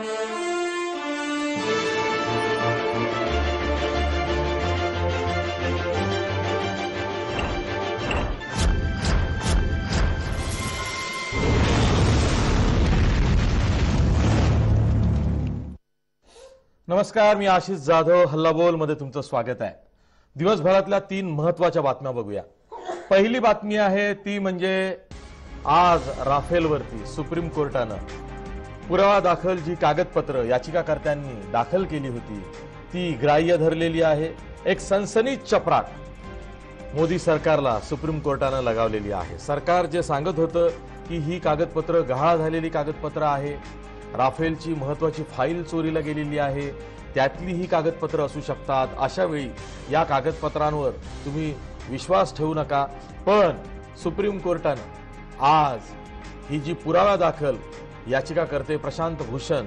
नमस्कार, मी आशिष जाधव. हल्लाबोल मध्ये तुमचं स्वागत आहे. दिवसभरातल्या 3 महत्त्वाच्या बातम्या बघूया. पहिली बातमी आहे ती म्हणजे आज राफेलवरती सुप्रीम कोर्टानं पुरावा दाखल जी कागदपत्र याचिकाकर्त्यांनी दाखल केली होती ती ग्राह्य धरलेली आहे. एक सनसनीत चपराक मोदी सरकारला सुप्रीम कोर्टानं लगावलेली आहे. सरकार जे सांगत होतं की ही कागदपत्र गहाळ झालेली कागदपत्र आहे, राफेलची महत्वाची फाईल चोरीला गेलेली आहे, त्यातली ही कागदपत्र असू शकतात, अशा वेळी या कागदपत्रांवर तुम्ही विश्वास ठेवू नका. पण सुप्रीम कोर्टानं आज ही जी पुरावा दाखल याचिकाकर्ते प्रशांत भूषण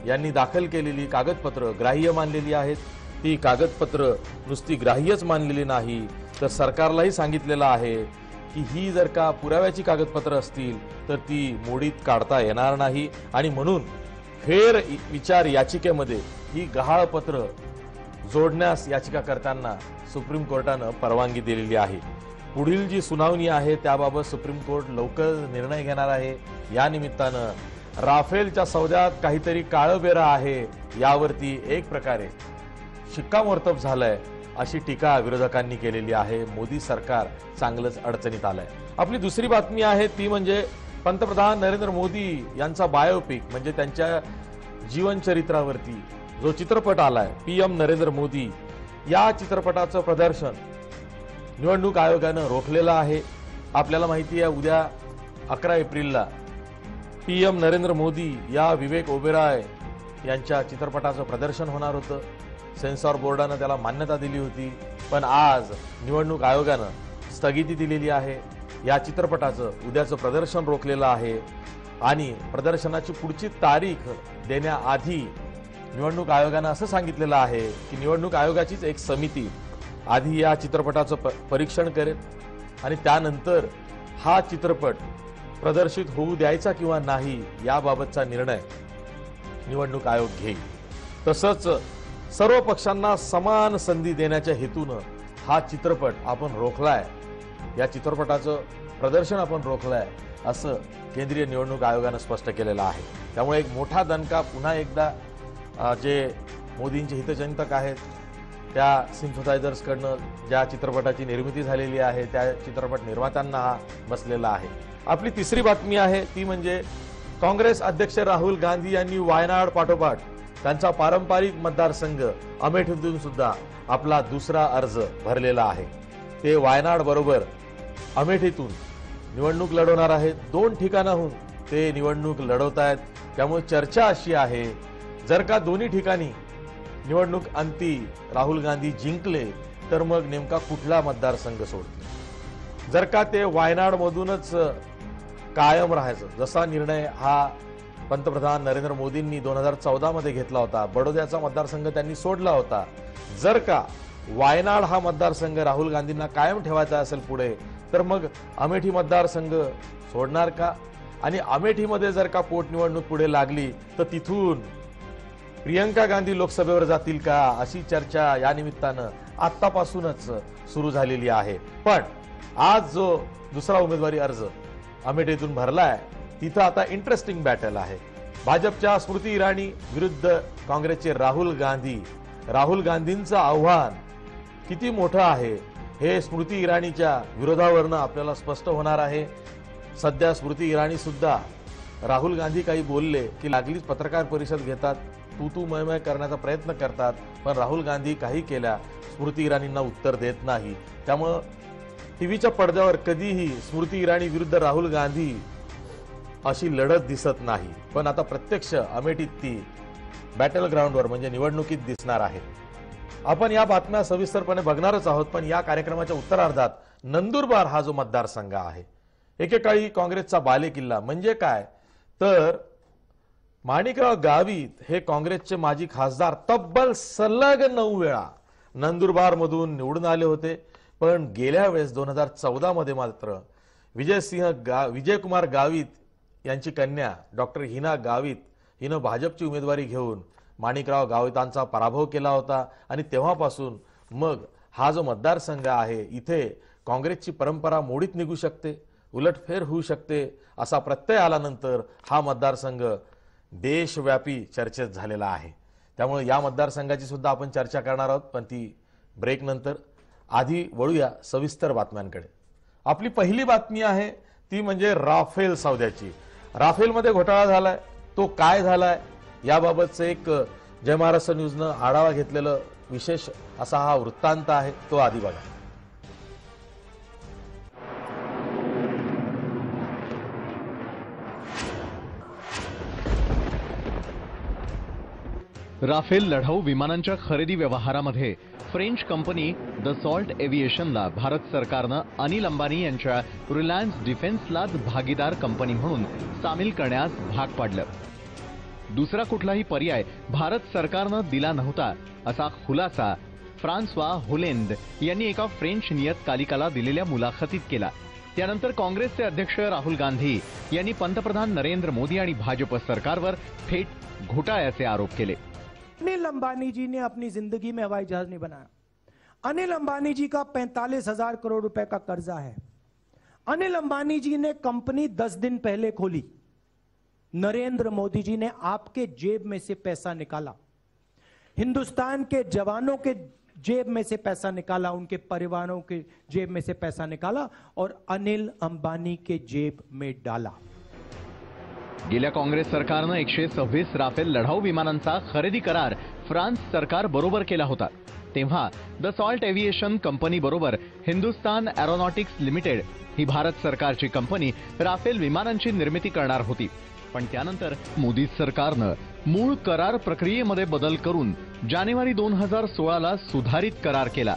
यांनी दाखल केलेली कागदपत्र ग्राह्य मानलेली आहेत. ती कागदपत्र नुसती ग्राह्यच मानलेली नाही, तर सरकारलाही सांगितलेलं आहे की ही जर का पुराव्याची कागदपत्र असतील तर ती मोडीत काढता येणार नाही आणि म्हणून फेर विचार याचिकेमध्ये ही गहाळ पत्र जोडण्यास याचिकाकर्त्यांना सुप्रीम कोर्टानं परवानगी दिलेली आहे. पुढील जी सुनावणी आहे त्याबाबत सुप्रीम कोर्ट लवकर निर्णय घेणार आहे. या निमित्तानं राफेलच्या सौद्यात काहीतरी काळबेरा आहे यावरती एक प्रकारे शिक्कामोर्तब झालंय अशी टीका विरोधकांनी केलेली आहे. मोदी सरकार चांगलंच अडचणीत आलंय. आपली दुसरी बातमी आहे ती म्हणजे पंतप्रधान नरेंद्र मोदी यांचा बायोपिक म्हणजे त्यांच्या जीवनचरित्रावरती जो चित्रपट आलाय पीएम नरेंद्र मोदी, या चित्रपटाचं प्रदर्शन निवडणूक आयोगानं रोखलेलं आहे. आपल्याला माहिती आहे उद्या 11 एप्रिलला पीएम नरेंद्र मोदी या विवेक ओबेरॉय यांच्या चित्रपटाचं प्रदर्शन होणार होतं. सेन्सॉर बोर्डानं त्याला मान्यता दिली होती, पण आज निवडणूक आयोगानं स्थगिती दिलेली आहे. या चित्रपटाचं उद्याचं प्रदर्शन रोखलेलं आहे आणि प्रदर्शनाची पुढची तारीख देण्याआधी निवडणूक आयोगानं असं सांगितलेलं आहे की निवडणूक आयोगाचीच एक समिती आधी या चित्रपटाचं परीक्षण करेल आणि त्यानंतर हा चित्रपट प्रदर्शित होऊ द्यायचा किंवा नाही याबाबतचा निर्णय निवडणूक आयोग घेईल. तसंच सर्व पक्षांना समान संधी देण्याच्या हेतूनं हा चित्रपट आपण रोखलाय, या चित्रपटाचं प्रदर्शन आपण रोखलंय असं केंद्रीय निवडणूक आयोगानं स्पष्ट केलेलं आहे. त्यामुळे एक मोठा दणका पुन्हा एकदा जे मोदींचे हितचिंतक आहेत त्या सिम्पथायझर्सकडनं ज्या चित्रपटाची निर्मिती झालेली आहे त्या चित्रपट निर्मात्यांना हा बसलेला आहे. आपली तिसरी बातमी आहे ती म्हणजे काँग्रेस अध्यक्ष राहुल गांधी यांनी वायनाड पाठोपाठ त्यांचा पारंपरिक मतदारसंघ अमेठीतून सुद्धा आपला दुसरा अर्ज भरलेला आहे. ते वायनाड बरोबर अमेठीतून निवडणूक लढवणार आहेत. 2 ठिकाणाहून ते निवडणूक लढवत आहेत. त्यामुळे चर्चा अशी आहे जर का दोन्ही ठिकाणी निवडणूक अंती राहुल गांधी जिंकले तर मग नेमका कुठला मतदारसंघ सोडतील. जर का ते वायनाड मधूनच कायम राहायचं, जसा निर्णय हा पंतप्रधान नरेंद्र मोदींनी 2014 मध्ये घेतला होता, बडोद्याचा मतदारसंघ त्यांनी सोडला होता, जर का वायनाड हा मतदारसंघ राहुल गांधींना कायम ठेवायचा असेल पुढे तर मग अमेठी मतदारसंघ सोडणार का? आणि अमेठीमध्ये जर का पोटनिवडणूक पुढे लागली तर तिथून प्रियंका गांधी लोकसभेवर जातील का अशी चर्चा या निमित्तानं आतापासूनच सुरू झालेली आहे. पण आज जो दुसरा उमेदवारी अर्ज अमेठीतून भरलाय तिथं आता इंटरेस्टिंग बॅटल आहे. भाजपच्या स्मृती इराणी विरुद्ध काँग्रेसचे राहुल गांधी. राहुल गांधींचं आव्हान किती मोठं आहे हे स्मृती इराणीच्या विरोधावरनं आपल्याला स्पष्ट होणार आहे. सध्या स्मृती इराणी सुद्धा राहुल गांधी काही बोलले की लागलीच पत्रकार परिषद घेतात, तू मय करण्याचा प्रयत्न करतात, पण राहुल गांधी काही केल्या स्मृती इराणींना उत्तर देत नाही. त्यामुळं टीव्हीच्या पडद्यावर कधीही स्मृती इराणी विरुद्ध राहुल गांधी अशी लढत दिसत नाही. पण आता प्रत्यक्ष अमेठीत ती बॅटल ग्राउंडवर म्हणजे निवडणुकीत दिसणार आहे. आपण या बातम्या सविस्तरपणे बघणारच आहोत. पण या कार्यक्रमाच्या उत्तरार्धात नंदुरबार हा जो मतदारसंघ आहे एकेकाळी काँग्रेसचा बालेकिल्ला म्हणजे काय तर माणिकराव गावित हे काँग्रेसचे माजी खासदार तब्बल सलग 9 वेळा नंदुरबार मधून निवडून आले होते. पण गेल्या वेळेस 2014 मध्ये मात्र विजयकुमार गावित यांची कन्या डॉक्टर हिना गावित हिनं भाजपची उमेदवारी घेऊन माणिकराव गावितांचा पराभव केला होता आणि तेव्हापासून मग हा जो मतदारसंघ आहे इथे काँग्रेसची परंपरा मोडीत निघू शकते, उलटफेर होऊ शकते असा प्रत्यय आल्यानंतर हा मतदारसंघ देशव्यापी चर्चेत झालेला आहे। त्यामुळे या मतदारसंघाची सुद्धा आपण चर्चा करणार आहोत, पण ती ब्रेक नंतर। आधी वळूया सविस्तर बातम्यांकडे। आपली पहिली बातमी आहे ती म्हणजे राफेल सौद्याची। राफेलमध्ये घोटाळा झालाय, तो काय झालाय याबाबतचं एक जय महाराष्ट्र न्यूजनं आढावा घेतलेलं विशेष असा हा वृत्तांत आहे, तो आधी बघा। राफेल लढाऊ विमानांच्या खरेदी व्यवहारामध्ये फ्रेंच कंपनी दसॉल्ट एव्हिएशनला भारत सरकारनं अनिल अंबानी यांच्या रिलायन्स डिफेन्सलाच भागीदार कंपनी म्हणून सामील करण्यास भाग पाडलं। दुसरा कुठलाही पर्याय भारत सरकारनं दिला नव्हता असा खुलासा फ्रान्सवा होलेंद यांनी एका फ्रेंच नियतकालिकाला दिलेल्या मुलाखतीत केला। त्यानंतर काँग्रेसचे अध्यक्ष राहुल गांधी यांनी पंतप्रधान नरेंद्र मोदी आणि भाजप सरकारवर थेट घोटाळ्याचे आरोप केले। अनिल अंबानी जी ने अपनी जिंदगी में हवाई जहाज नहीं बनाया। अनिल अंबानी जी का 45,000 करोड़ रुपए का कर्जा है। अनिल अंबानी जी ने कंपनी 10 दिन पहले खोली। नरेंद्र मोदी जी ने आपके जेब में से पैसा निकाला, हिंदुस्तान के जवानों के जेब में से पैसा निकाला, उनके परिवारों के जेब में से पैसा निकाला और अनिल अंबानी के जेब में डाला। गेल्या काँग्रेस सरकारनं 126 राफेल लढाऊ विमानांचा खरेदी करार फ्रान्स सरकार बरोबर केला होता। तेव्हा दसॉल्ट एव्हिएशन कंपनी बरोबर हिंदुस्तान एरोनॉटिक्स लिमिटेड ही भारत सरकारची कंपनी राफेल विमानांची निर्मिती करणार होती। पण त्यानंतर मोदी सरकारनं मूळ करार प्रक्रियेमध्ये बदल करून जानेवारी 2016ला सुधारित करार केला।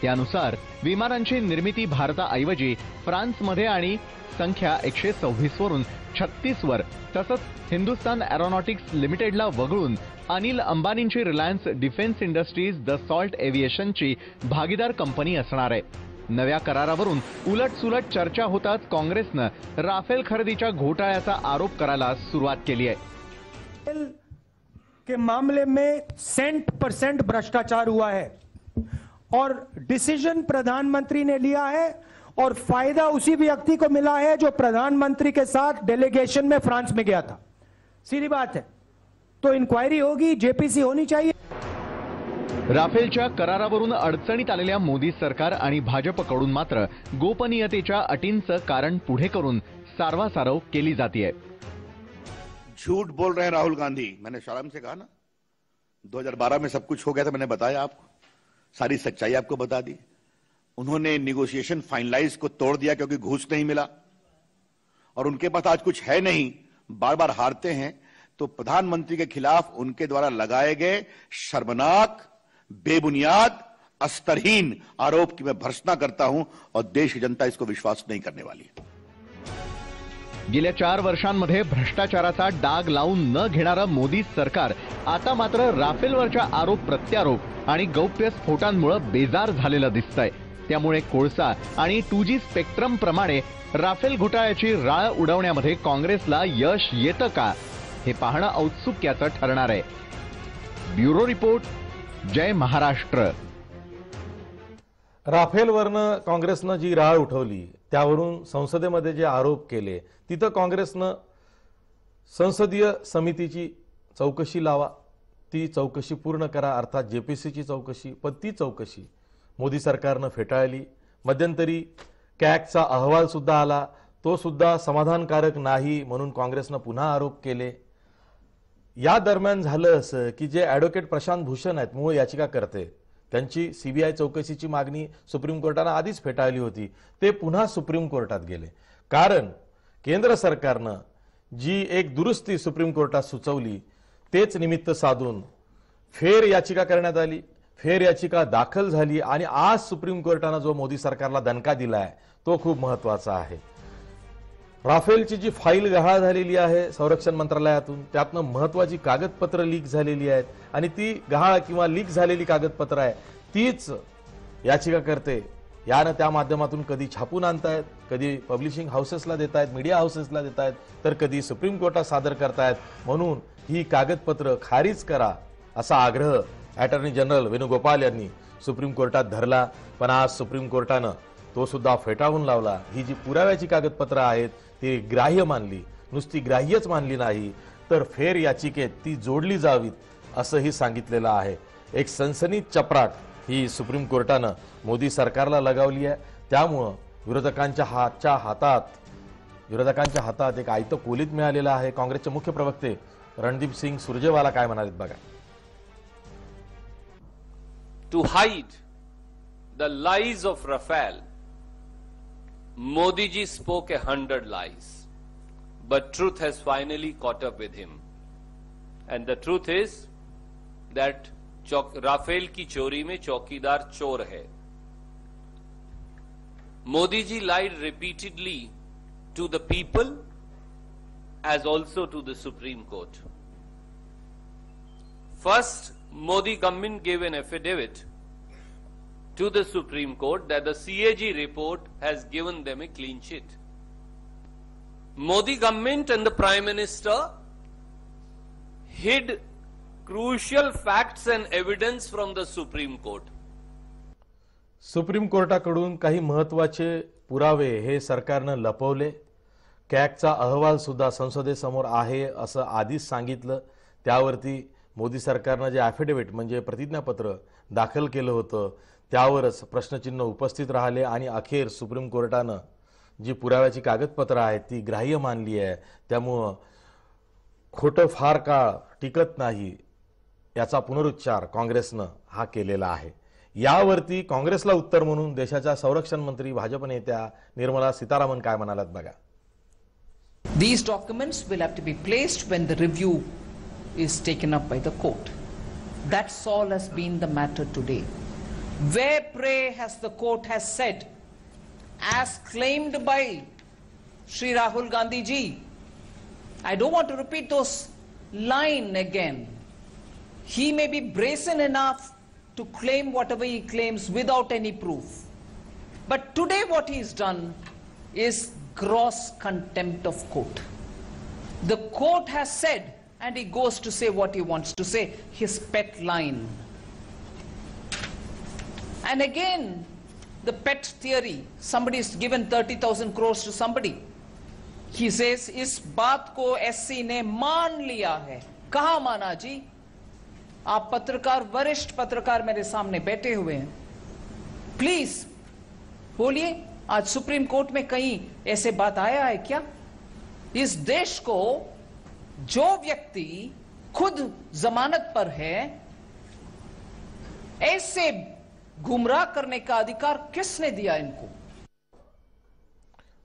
त्यानुसार विमानांची निर्मिती भारताऐवजी फ्रान्समध्ये आणि संख्या 126 वरून 36 वर तसंच हिंदुस्तान एरोनॉटिक्स लिमिटेडला वगळून अनिल अंबानींची रिलायन्स डिफेन्स इंडस्ट्रीज दसॉल्ट एव्हिएशनची भागीदार कंपनी असणार आहे। नव्या करारावरून उलटसुलट चर्चा होताच काँग्रेसनं राफेल खरेदीच्या घोटाळ्याचा आरोप करायला सुरुवात केली आहे। के मामले में 100% भ्रष्टाचार हुआ है और डिसीजन प्रधानमंत्री ने लिया है और फायदा उसी व्यक्ति को मिला है जो प्रधानमंत्री के साथ डेलीगेशन में फ्रांस में गया था। सीधी बात है, तो इंक्वायरी होगी, जेपीसी होनी चाहिए। राफेलच्या करारावरून अडचणीत आलेल्या मोदी सरकार आणि भाजपकडून मात्र गोपनीयतेच्या अटींचं कारण पुढे करून सारवासारव केली जातीये। झूठ बोल रहे हैं राहुल गांधी। मैंने शर्म से कहा ना 2012 में सब कुछ हो गया था, मैंने बताया आपको, सारी सच्चाई आपको बता दी। उन्होंने निगोशिएशन फाइनलाइज को तोड़ दिया क्योंकि घूस नहीं मिला और उनके पास आज कुछ है नहीं, बार बार हारते हैं। तो प्रधानमंत्री के खिलाफ उनके द्वारा लगाए गए शर्मनाक, बेबुनियाद, अस्तरहीन आरोप की मैं भर्त्सना करता हूं और देश की जनता इसको विश्वास नहीं करने वाली है। गेल्या 4 वर्षांमध्ये भ्रष्टाचाराचा डाग लावून न घेणारं मोदी सरकार आता मात्र राफेलवरच्या आरोप प्रत्यारोप आणि गौप्य स्फोटांमुळे बेजार झालेलं दिसतंय। त्यामुळे कोळसा आणि 2G स्पेक्ट्रम प्रमाणे राफेल घोटाळ्याची राळ उडवण्यामध्ये काँग्रेसला यश येतं का हे पाहणं औत्सुक्याचं ठरणार आहे। ब्युरो रिपोर्ट, जय महाराष्ट्र। राफेलवरनं काँग्रेसनं जी राळ उठवली त्यावरून संसदेमध्ये जे आरोप केले तिथं काँग्रेसनं संसदीय समितीची चौकशी लावा, ती चौकशी पूर्ण करा, अर्थात जेपीसीची चौकशी। पण ती चौकशी मोदी सरकारनं फेटाळली। मध्यंतरी कॅगचा अहवाल सुद्धा आला, तो सुद्धा समाधानकारक नाही म्हणून काँग्रेसनं पुन्हा आरोप केले। या दरम्यान झालं असं की जे ॲडव्होकेट प्रशांत भूषण आहेत, मूळ याचिकाकर्ते, त्यांची सीबीआय चौकशीची मागणी सुप्रीम कोर्टानं आधीच फेटाळली होती, ते पुन्हा सुप्रीम कोर्टात गेले। कारण केंद्र सरकारनं जी एक दुरुस्ती सुप्रीम कोर्टात सुचवली तेच निमित्त साधून फेर याचिका करण्यात आली, फेर याचिका दाखल झाली आणि आज सुप्रीम कोर्टानं जो मोदी सरकारला दणका दिलाय तो खूप महत्त्वाचा आहे। राफेलची जी फाईल गहाळ झालेली आहे संरक्षण मंत्रालयातून, त्यातनं महत्त्वाची कागदपत्र लीक झालेली आहेत आणि ती गहाळ किंवा लीक झालेली कागदपत्र आहे तीच याचिकाकर्ते यानं त्या माध्यमातून कधी छापून आणतायत, कधी पब्लिशिंग हाऊसेसला देत आहेत, मीडिया हाऊसेसला देत आहेत, तर कधी सुप्रीम कोर्टात सादर करतायत. म्हणून ही कागदपत्र खारिज करा असा आग्रह अटॉर्नी जनरल वेणुगोपाल यांनी सुप्रीम कोर्टात धरला. पण आज सुप्रीम कोर्टानं तो सुद्धा फेटाळून लावला. ही जी पुराव्याची कागदपत्र आहेत ती ग्राह्य मानली, नुसती ग्राह्यच मानली नाही तर फेर याचिकेत ती जोडली जावीत असंही सांगितलेलं आहे. एक सनसनीत चपराक ही सुप्रीम कोर्टानं मोदी सरकारला लगावली आहे. त्यामुळं विरोधकांच्या हातात एक आयतं कोलीत मिळालेलं आहे. काँग्रेसचे मुख्य प्रवक्ते रणदीप सिंग सुरजेवाला काय म्हणालेत बघा. To hide the lies of Rafale, Modi ji spoke 100 lies, but truth has finally caught up with him. And the truth is that Rafale की चोरी में चौकीदार चोर है. Modi ji lied repeatedly to the people as also to the Supreme Court. First, Modi government gave an affidavit to the Supreme Court that the CAG report has given them a clean sheet. Modi government and the Prime Minister hid crucial facts and evidence from the Supreme Court. Supreme कोर्टाकडून काही महत्त्वाचे पुरावे हे सरकारनं लपवले. कॅगचा अहवाल सुद्धा संसदेसमोर आहे असं आधीच सांगितलं. त्यावरती मोदी सरकारनं जे ॲफिडेव्हिट म्हणजे प्रतिज्ञापत्र दाखल केलं होतं त्यावरच प्रश्नचिन्ह उपस्थित राहिले आणि अखेर सुप्रीम कोर्टानं जी पुराव्याची कागदपत्र आहेत ती ग्राह्य मानली आहे. त्यामुळं खोटं फार काळ टिकत नाही याचा पुनरुच्चार काँग्रेसनं हा केलेला आहे. यावरती काँग्रेसला उत्तर म्हणून देशाच्या संरक्षण मंत्री भाजप नेत्या निर्मला सीतारामन काय म्हणाल्यात बघा. These documents will have to be placed when the review is taken up by the court. That's all has been the matter today. Where, pray, has the court has said, as claimed by Shri Rahul Gandhi ji, I don't want to repeat those line again. He may be brazen enough to claim whatever he claims without any proof. But today what he's done is gross contempt of court. The court has said, and he goes to say what he wants to say, his pet line. And again, the pet theory, somebody has given 30,000 crores to somebody. He says, इस बात को SC ने मान लिया है. कहाँ माना जी? आप पत्रकार, वरिष्ठ पत्रकार मेरे सामने बैठे हुए हैं. प्लीज बोलिए, आज सुप्रीम कोर्ट में कहीं ऐसे बात आया है क्या? इस देश को जो व्यक्ति खुद जमानत पर है ऐसे गुमराह करने का अधिकार किसने दिया इनको?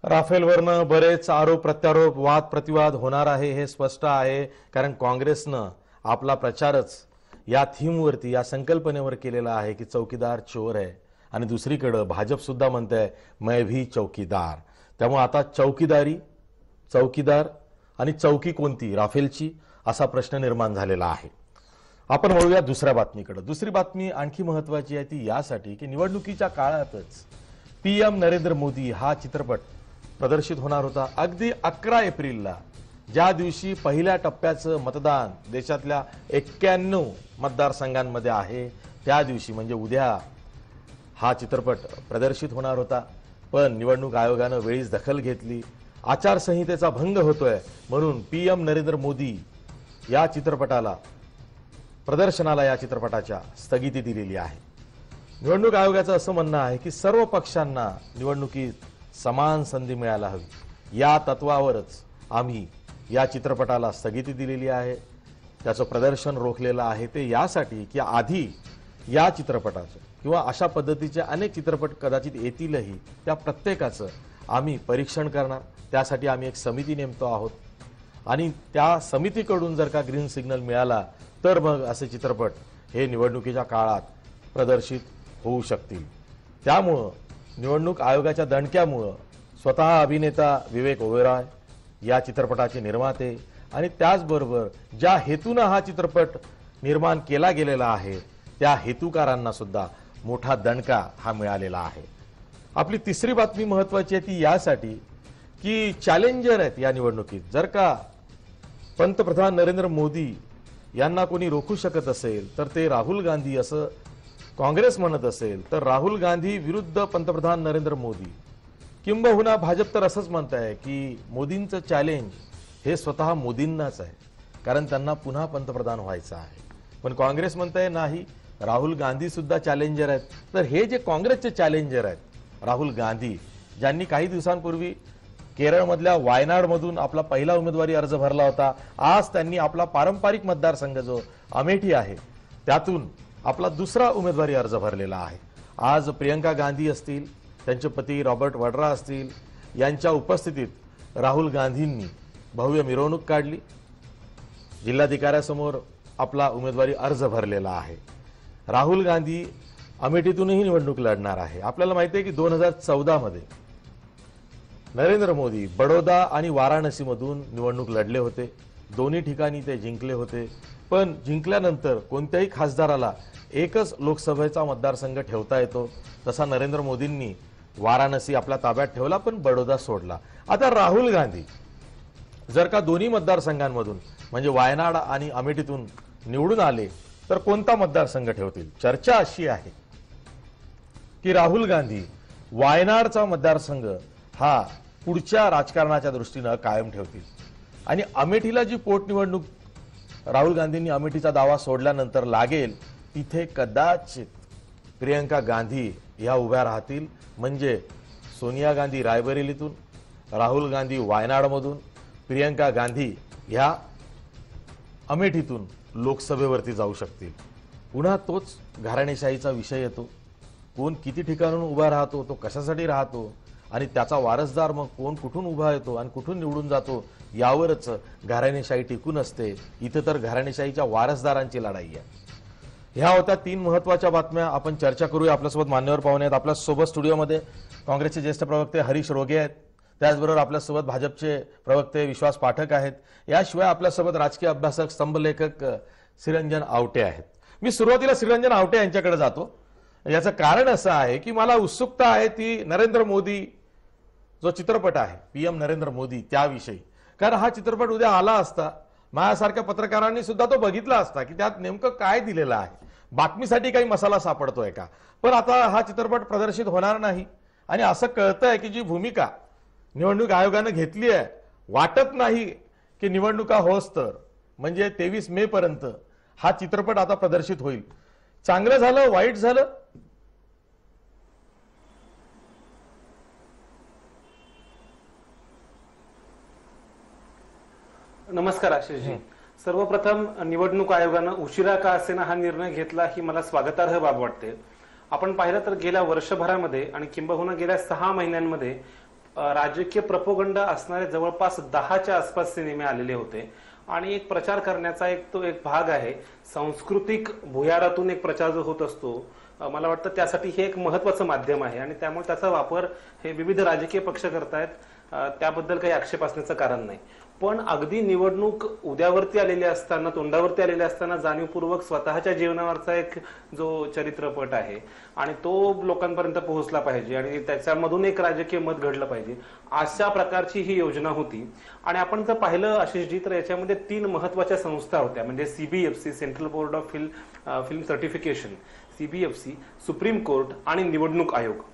राफेलवरनं बरेच आरोप प्रत्यारोप वाद प्रतिवाद होणार आहे हे स्पष्ट आहे. कारण काँग्रेसनं आपला प्रचारच या थीमवरती या संकल्पनेवर केलेला आहे की चौकीदार चोर आहे. आणि दुसरीकडे भाजप सुद्धा म्हणते मैं भी चौकीदार. त्यामुळे आता चौकीदार आणि चौकी कोणती राफेलची असा प्रश्न निर्माण झालेला आहे. आपण वळूया दुसऱ्या बातमीकडे. दुसरी बातमी आणखी महत्त्वाची आहे ती यासाठी की निवडणुकीच्या काळातच PM नरेंद्र मोदी हा चित्रपट प्रदर्शित होणार होता. अगदी 11 एप्रिलला ज्या दिवशी पहिल्या टप्प्याचं मतदान देशातल्या 91 मतदारसंघांमध्ये आहे त्या दिवशी म्हणजे उद्या हा चित्रपट प्रदर्शित होणार होता. पण निवडणूक आयोगानं वेळीच दखल घेतली. आचारसंहितेचा भंग होतोय म्हणून PM नरेंद्र मोदी या चित्रपटाला प्रदर्शनाला या चित्रपटाच्या स्थगिती दिलेली आहे. निवडणूक आयोगाचं असं म्हणणं आहे की सर्व पक्षांना निवडणुकीत समान संधी मिळायला हवी या तत्वावरच आम्ही या चित्रपटाला स्थगिती दिलेली आहे. त्याचं प्रदर्शन रोखलेलं आहे ते यासाठी की आधी या चित्रपटाचं किंवा अशा पद्धतीचे अनेक चित्रपट कदाचित येतीलही त्या प्रत्येकाचं आम्ही परीक्षण करणार. त्यासाठी आम्ही एक समिती नेमतो आहोत आणि त्या समितीकडून जर का ग्रीन सिग्नल मिळाला तर मग असे चित्रपट हे निवडणुकीच्या काळात प्रदर्शित होऊ शकतील. त्यामुळं निवडणूक आयोगाच्या दणक्यामुळं स्वतः अभिनेता विवेक ओबेरॉय या चित्रपटाचे निर्माते आणि त्याचबरोबर ज्या हेतूनं हा चित्रपट निर्माण केला गेलेला आहे त्या हेतुकारांना सुद्धा मोठा दणका हा मिळालेला आहे. आपली तिसरी बातमी महत्वाची आहे ती यासाठी की चॅलेंजर आहेत या निवडणुकीत. जर का पंतप्रधान नरेंद्र मोदी यांना कोणी रोखू शकत असेल तर ते राहुल गांधी असं काँग्रेस म्हणत असेल तर राहुल गांधी विरुद्ध पंतप्रधान नरेंद्र मोदी, किंबहुना भाजप तर असंच म्हणत आहे की मोदींचं चॅलेंज हे स्वतः मोदींनाच आहे, कारण त्यांना पुन्हा पंतप्रधान व्हायचं आहे. पण काँग्रेस म्हणताय नाही, राहुल गांधी सुद्धा चॅलेंजर आहेत. तर हे जे काँग्रेसचे चॅलेंजर आहेत राहुल गांधी, ज्यांनी काही दिवसांपूर्वी केरळमधल्या वायनाडमधून आपला पहिला उमेदवारी अर्ज भरला होता, आज त्यांनी आपला पारंपरिक मतदारसंघ जो अमेठी आहे त्यातून आपला दुसरा उमेदवारी अर्ज भरलेला आहे. आज प्रियंका गांधी असतील, त्यांचे पती रॉबर्ट वड्रा असतील, यांच्या उपस्थितीत राहुल गांधींनी भव्य मिरवणूक काढली, जिल्हाधिकाऱ्यासमोर आपला उमेदवारी अर्ज भरलेला आहे. राहुल गांधी अमेठीतूनही निवडणूक लढणार आहे. आपल्याला माहिती आहे की 2014 मध्ये नरेंद्र मोदी बडोदा आणि वाराणसीमधून निवडणूक लढले होते. दोन्ही ठिकाणी ते जिंकले होते. पण जिंकल्यानंतर कोणत्याही खासदाराला एकच लोकसभेचा मतदारसंघ ठेवता येतो, तसा नरेंद्र मोदींनी वाराणसी आपल्या ताब्यात ठेवला पण बडोदा सोडला. आता राहुल गांधी जर का दोन्ही मतदारसंघांमधून म्हणजे वायनाड आणि अमेठीतून निवडून आले तर कोणता मतदारसंघ ठेवतील? चर्चा अशी आहे की राहुल गांधी वायनाडचा मतदारसंघ हा पुढच्या राजकारणाच्या दृष्टीने कायम ठेवतील आणि अमेठीला जी पोटनिवडणूक राहुल गांधींनी अमेठीचा दावा सोडल्यानंतर लागेल तिथे कदाचित प्रियंका गांधी या उभ्या राहतील. म्हणजे सोनिया गांधी रायबरेलीतून, राहुल गांधी वायनाडमधून, प्रियंका गांधी ह्या अमेठीतून लोकसभेवरती जाऊ शकतील. पुन्हा तोच घराणेशाहीचा विषय येतो. कोण किती ठिकाणून उभा राहतो, तो कशासाठी राहतो आणि त्याचा वारसदार मग कोण कुठून उभा येतो आणि कुठून निवडून जातो यावरच घराणेशाही टिकून असते. इथे तर घराणेशाहीच्या वारसदारांची लढाई आहे. ह्या होत्या 3 महत्वाच्या बातम्या. आपण चर्चा करूया. आपल्यासोबत मान्यवर पाहुणे आहेत. आपल्यासोबत स्टुडिओमध्ये काँग्रेसचे ज्येष्ठ प्रवक्ते हरीश रोगे आहेत. त्याचबरोबर आपल्यासोबत भाजपचे प्रवक्ते विश्वास पाठक आहेत. याशिवाय आपल्यासोबत राजकीय अभ्यासक स्तंभलेखक श्रीरंजन आवटे आहेत. मी सुरुवातीला श्रीरंजन आवटे यांच्याकडे जातो. याचं कारण असं आहे की मला उत्सुकता आहे ती नरेंद्र मोदी जो चित्रपट आहे, पीएम नरेंद्र मोदी त्याविषयी. कारण हा चित्रपट उद्या आला असता, माझ्यासारख्या पत्रकारांनी सुद्धा तो बघितला असता की त्यात नेमकं काय दिलेलं आहे, बातमीसाठी काही मसाला सापडतोय का. पण आता हा चित्रपट प्रदर्शित होणार नाही आणि असं कळतंय की जी भूमिका निवडणूक आयोगाने घेतली आहे, वाटत नाही की निवडणुका होस तर म्हणजे 23 मे पर्यंत हा चित्रपट आता प्रदर्शित होईल. चांगलं झालं, वाईट झालं? नमस्कार आशिषजी. सर्वप्रथम निवडणूक आयोगानं उशिरा का असेना हा निर्णय घेतला ही मला स्वागतार्ह बाब वाटते. आपण पाहिलं तर गेल्या वर्षभरामध्ये आणि किंबहुना गेल्या 6 महिन्यांमध्ये राजकीय प्रपोगंडा असणारे जवळपास 10च्या आसपास सिनेमे आलेले होते आणि एक प्रचार करण्याचा तो एक भाग आहे. सांस्कृतिक भुयारातून एक प्रचार जो होत असतो, मला वाटतं त्यासाठी हे एक महत्वाचं माध्यम आहे आणि त्यामुळे त्याचा वापर हे विविध राजकीय पक्ष करतायत. त्याबद्दल काही आक्षेप असण्याचं कारण नाही. पण अगदी निवडणूक उद्यावरती आलेली असताना, तोंडावरती आलेली असताना जाणीवपूर्वक स्वतःच्या जीवनावरचा एक जो चरित्रपट आहे आणि तो लोकांपर्यंत पोहोचला पाहिजे आणि त्याच्यामधून एक राजकीय मत घडलं पाहिजे, अशा प्रकारची ही योजना होती. आणि आपण जर पाहिलं आशिषजी तर याच्यामध्ये 3 महत्वाच्या संस्था होत्या. म्हणजे CBFC, central board of film certification, CBFC, supreme court आणि निवडणूक आयोग.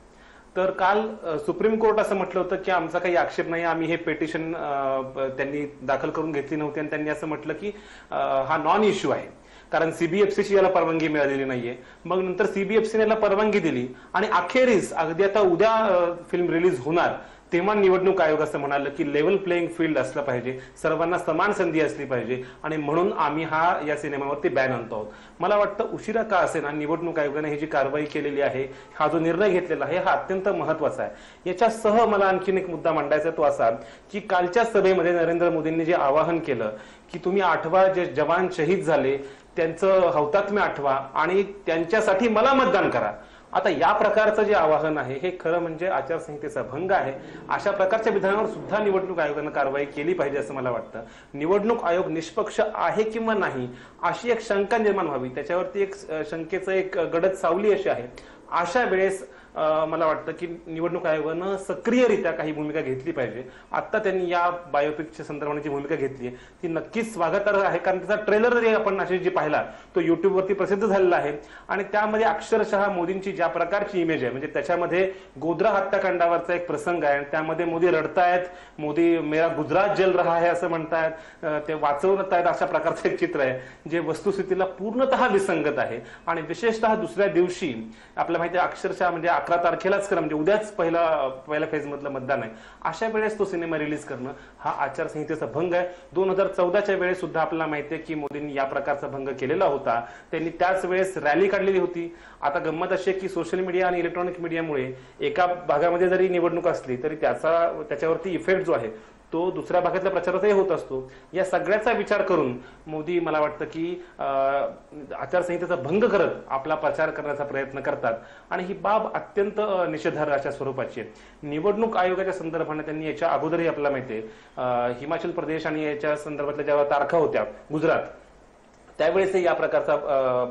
तर काल सुप्रीम कोर्ट असं म्हटलं होतं की आमचा काही आक्षेप नाही, आम्ही हे पिटिशन त्यांनी दाखल करून घेतली नव्हती आणि त्यांनी असं म्हटलं की हा नॉन इश्यू आहे कारण सीबीएफसीची याला परवानगी मिळालेली नाहीये. मग नंतर सीबीएफसीने याला परवानगी दिली आणि अखेरीस अगदी आता उद्या फिल्म रिलीज होणार तेव्हा निवडणूक आयोग असं म्हणालं की लेव्हल प्लेइंग फील्ड असलं पाहिजे, सर्वांना समान संधी असली पाहिजे आणि म्हणून आम्ही या सिनेमावरती बॅन आणतो आहोत. मला वाटतं उशिरा का असेना निवडणूक आयोगाने ही जी कारवाई केलेली आहे, हा जो निर्णय घेतलेला आहे हा अत्यंत महत्वाचा आहे. याच्यासह मला आणखीन एक मुद्दा मांडायचा तो असा की कालच्या सभेमध्ये नरेंद्र मोदींनी जे आवाहन केलं की तुम्ही आठवा जे जवान शहीद झाले त्यांचं हौतात्म्य आठवा आणि त्यांच्यासाठी मला मतदान करा. आता या प्रकारचं जे आवाहन आहे हे खरं म्हणजे आचारसंहितेचा भंग आहे. अशा प्रकारच्या विधानावर सुद्धा निवडणूक आयोगाने कारवाई केली पाहिजे असं मला वाटतं. निवडणूक आयोग निष्पक्ष आहे किंवा नाही अशी एक शंका निर्माण व्हावी, त्याच्यावरती एक शंकेचं एक गडद सावली अशी आहे. अशा वेळेस मला वाटतं की निवडणूक आयोगानं सक्रियरित्या काही भूमिका घेतली पाहिजे. आता त्यांनी या बायोपिकच्या संदर्भाने जी भूमिका घेतली आहे ती नक्कीच स्वागतार्ह आहे, कारण त्याचा ट्रेलर जे आपण आशिष जी पाहिला तो युट्यूबवरती प्रसिद्ध झालेला आहे आणि त्यामध्ये अक्षरशः मोदींची ज्या प्रकारची इमेज आहे, म्हणजे त्याच्यामध्ये गोध्रा हत्याकांडावरचा एक प्रसंग आहे आणि त्यामध्ये मोदी रडतायत, मोदी मेरा गुजरात जल रहा है असं म्हणतायत, ते वाचवत आहेत, अशा प्रकारचं एक चित्र आहे जे वस्तुस्थितीला पूर्णतः विसंगत आहे. आणि विशेषतः दुसऱ्या दिवशी आपल्याला माहिती आहे अक्षरशः म्हणजे 11 तारखेलाच करणं, म्हणजे उद्याच पहिल्या फेज मधलं मतदान आहे, अशा वेळेस तो सिनेमा रिलीज करणं हा आचारसंहितेचा भंग आहे. 2014च्या वेळेस सुद्धा आपल्याला माहिती आहे की मोदींनी या प्रकारचा भंग केलेला होता. त्यांनी त्याच वेळेस रॅली काढलेली होती. आता गंमत अशी आहे की सोशल मीडिया आणि इलेक्ट्रॉनिक मीडियामुळे एका भागामध्ये जरी निवडणूक असली तरी त्याच्यावरती इफेक्ट जो आहे तो दुसऱ्या भागातल्या प्रचारातही होत असतो. या सगळ्याचा विचार करून मोदी मला वाटतं की आचारसंहितेचा भंग करत आपला प्रचार करण्याचा प्रयत्न करतात आणि ही बाब अत्यंत निषेधार्ह अशा स्वरूपाची आहे. निवडणूक आयोगाच्या संदर्भाने त्यांनी याच्या अगोदरही आपल्याला माहिती आहे हिमाचल प्रदेश आणि याच्या संदर्भातल्या ज्या तारखा होत्या गुजरात, त्यावेळेस या प्रकारचा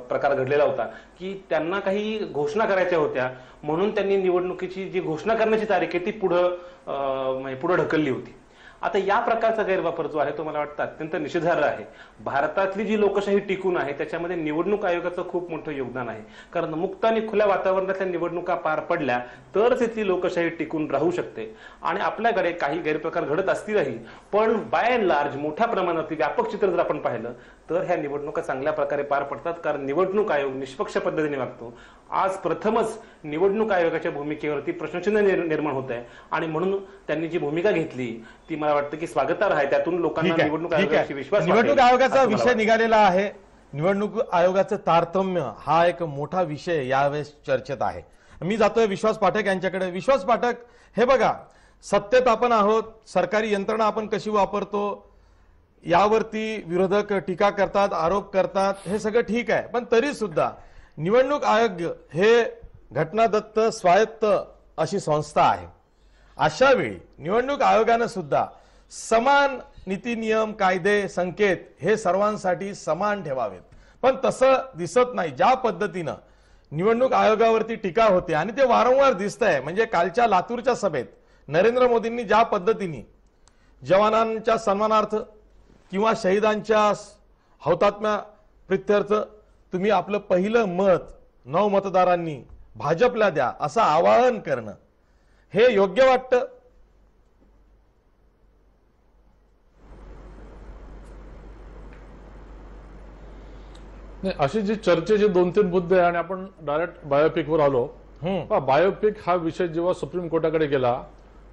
प्रकार घडलेला होता की त्यांना काही घोषणा करायच्या होत्या म्हणून त्यांनी निवडणुकीची जी घोषणा करण्याची तारीख आहे ती पुढे ढकलली होती. आता या प्रकारचा गैरवापर जो आहे तो मला वाटतं अत्यंत निषेधार्ह आहे. भारतातली जी लोकशाही टिकून आहे त्याच्यामध्ये निवडणूक आयोगाचं खूप मोठं योगदान आहे, कारण मुक्त आणि खुल्या वातावरणातल्या निवडणुका पार पडल्या तरच इथली लोकशाही टिकून राहू शकते. आणि आपल्याकडे काही गैरप्रकार घडत असतीलही पण बाय अँड लार्ज मोठ्या प्रमाणावरती व्यापक चित्र जर आपण पाहिलं तर ह्या निवडणुका चांगल्या प्रकारे पार पडतात, कारण निवडणूक आयोग निष्पक्ष पद्धतीने वागतो. आज प्रथमच निवडणूक आयोगाच्या भूमिकेवरती प्रश्नचिन्ह निर्माण होत आहे आणि म्हणून त्यांनी जी भूमिका घेतली ती मला वाटतं की स्वागतार्ह आहे. त्यातून लोकांना निवडणूक आयोगाची विश्वास निवडणूक आयोगाचा विषय निघालेला आहे. निवडणूक आयोगाचं तारतम्य हा एक मोठा विषय यावेळेस चर्चेत आहे. मी जातोय विश्वास पाठक यांच्याकडे. विश्वास पाठक, हे बघा, सत्तेत आपण आहोत, सरकारी यंत्रणा आपण कशी वापरतो यावरती विरोधक टीका करतात, आरोप करतात, हे सगळं ठीक आहे, पण तरी सुद्धा निवडणूक आयोग हे घटनादत्त स्वायत्त अशी संस्था आहे. अशा वेळी निवडणूक आयोगानं सुद्धा समान नीती नियम कायदे संकेत हे सर्वांसाठी समान ठेवावेत, पण तसं दिसत नाही. ज्या पद्धतीनं निवडणूक आयोगावरती टीका होते आणि ते वारंवार दिसतंय, म्हणजे कालच्या लातूरच्या सभेत नरेंद्र मोदींनी ज्या पद्धतीने जवानांच्या सन्मानार्थ किंवा शहीदांच्या हौतात्म्य प्रित्यर्थ तुम्ही आपलं पहिलं मत 9 मतदारांनी भाजपला द्या असं आवाहन करणं हे योग्य वाटतं? नाही, अशी जी चर्चेचे 2-3 मुद्दे आणि आपण डायरेक्ट बायोपिकवर आलो. बायोपिक हा विषय जेव्हा सुप्रीम कोर्टाकडे गेला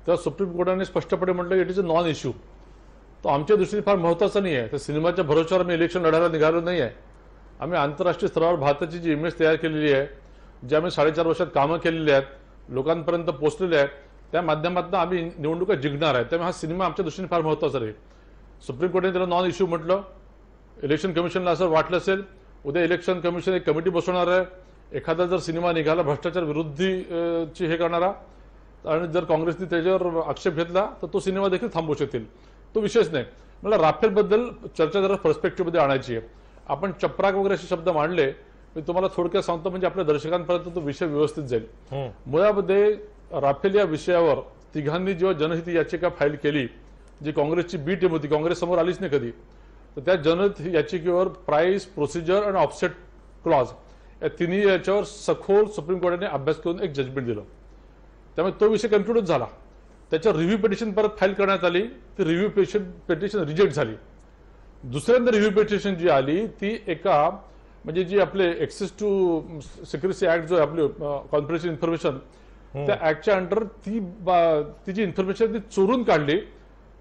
तेव्हा सुप्रीम कोर्टाने स्पष्टपणे म्हटलं it is a non issue. तो आमच्या दृष्टीने फार महत्वाचा नाही आहे. त्या सिनेमाच्या भरोश्यावर आम्ही इलेक्शन लढायला निघालो नाही आहे. आम्ही आंतरराष्ट्रीय स्तरावर भारताची जी इमेज तयार केलेली आहे, जी आम्ही 4.5 वर्षात कामं केलेली आहेत, लोकांपर्यंत पोहोचलेले आहेत, त्या माध्यमातून आम्ही निवडणुका जिंकणार आहे. त्यामुळे हा सिनेमा आमच्या दृष्टीने फार महत्वाचा राहील. सुप्रीम कोर्टाने त्याला नॉन इश्यू म्हटलं. इलेक्शन कमिशनला असं वाटलं असेल उद्या इलेक्शन कमिशन एक कमिटी बसवणार आहे, एखादा जर सिनेमा निघाला भ्रष्टाचार विरुद्धची हे करणारा आणि जर काँग्रेसने त्याच्यावर आक्षेप घेतला तर तो सिनेमा देखील थांबवू शकतील. तो विषयच नाही. मला राफेलबद्दल चर्चा जरा पर्स्पेक्टिव्हमध्ये आणायची आहे. आपण चपराक वगैरे असे शब्द मांडले, मी तुम्हाला थोडक्यात सांगतो म्हणजे आपल्या दर्शकांपर्यंत तो विषय व्यवस्थित जाईल. मुळामध्ये राफेल या विषयावर तिघांनी जेव्हा जनहित याचिका फाईल केली, जी काँग्रेसची बी टीम होती, काँग्रेस समोर आलीच नाही कधी, तर त्या जनहित याचिकेवर प्राइस, प्रोसिजर आणि ऑफसेट क्लॉज या तिन्ही याच्यावर सखोल सुप्रीम कोर्टाने अभ्यास करून एक जजमेंट दिलं. त्यामुळे तो विषय कन्क्लूडच झाला. त्याच्यावर रिव्ह्यू पिटिशन परत फाईल करण्यात आली, ती रिव्ह्यू पिटिशन रिजेक्ट झाली. दुसऱ्यांदा रिव्ह्यू पिटिशन जी आली ती एका म्हणजे जी आपले एक्सेस टू सिक्युरिटी ऍक्ट जो आपले कॉन्फिडेन्शियल इन्फॉर्मेशन त्या ऍक्टच्या अंडर ती जी इन्फॉर्मेशन ती चोरून काढली.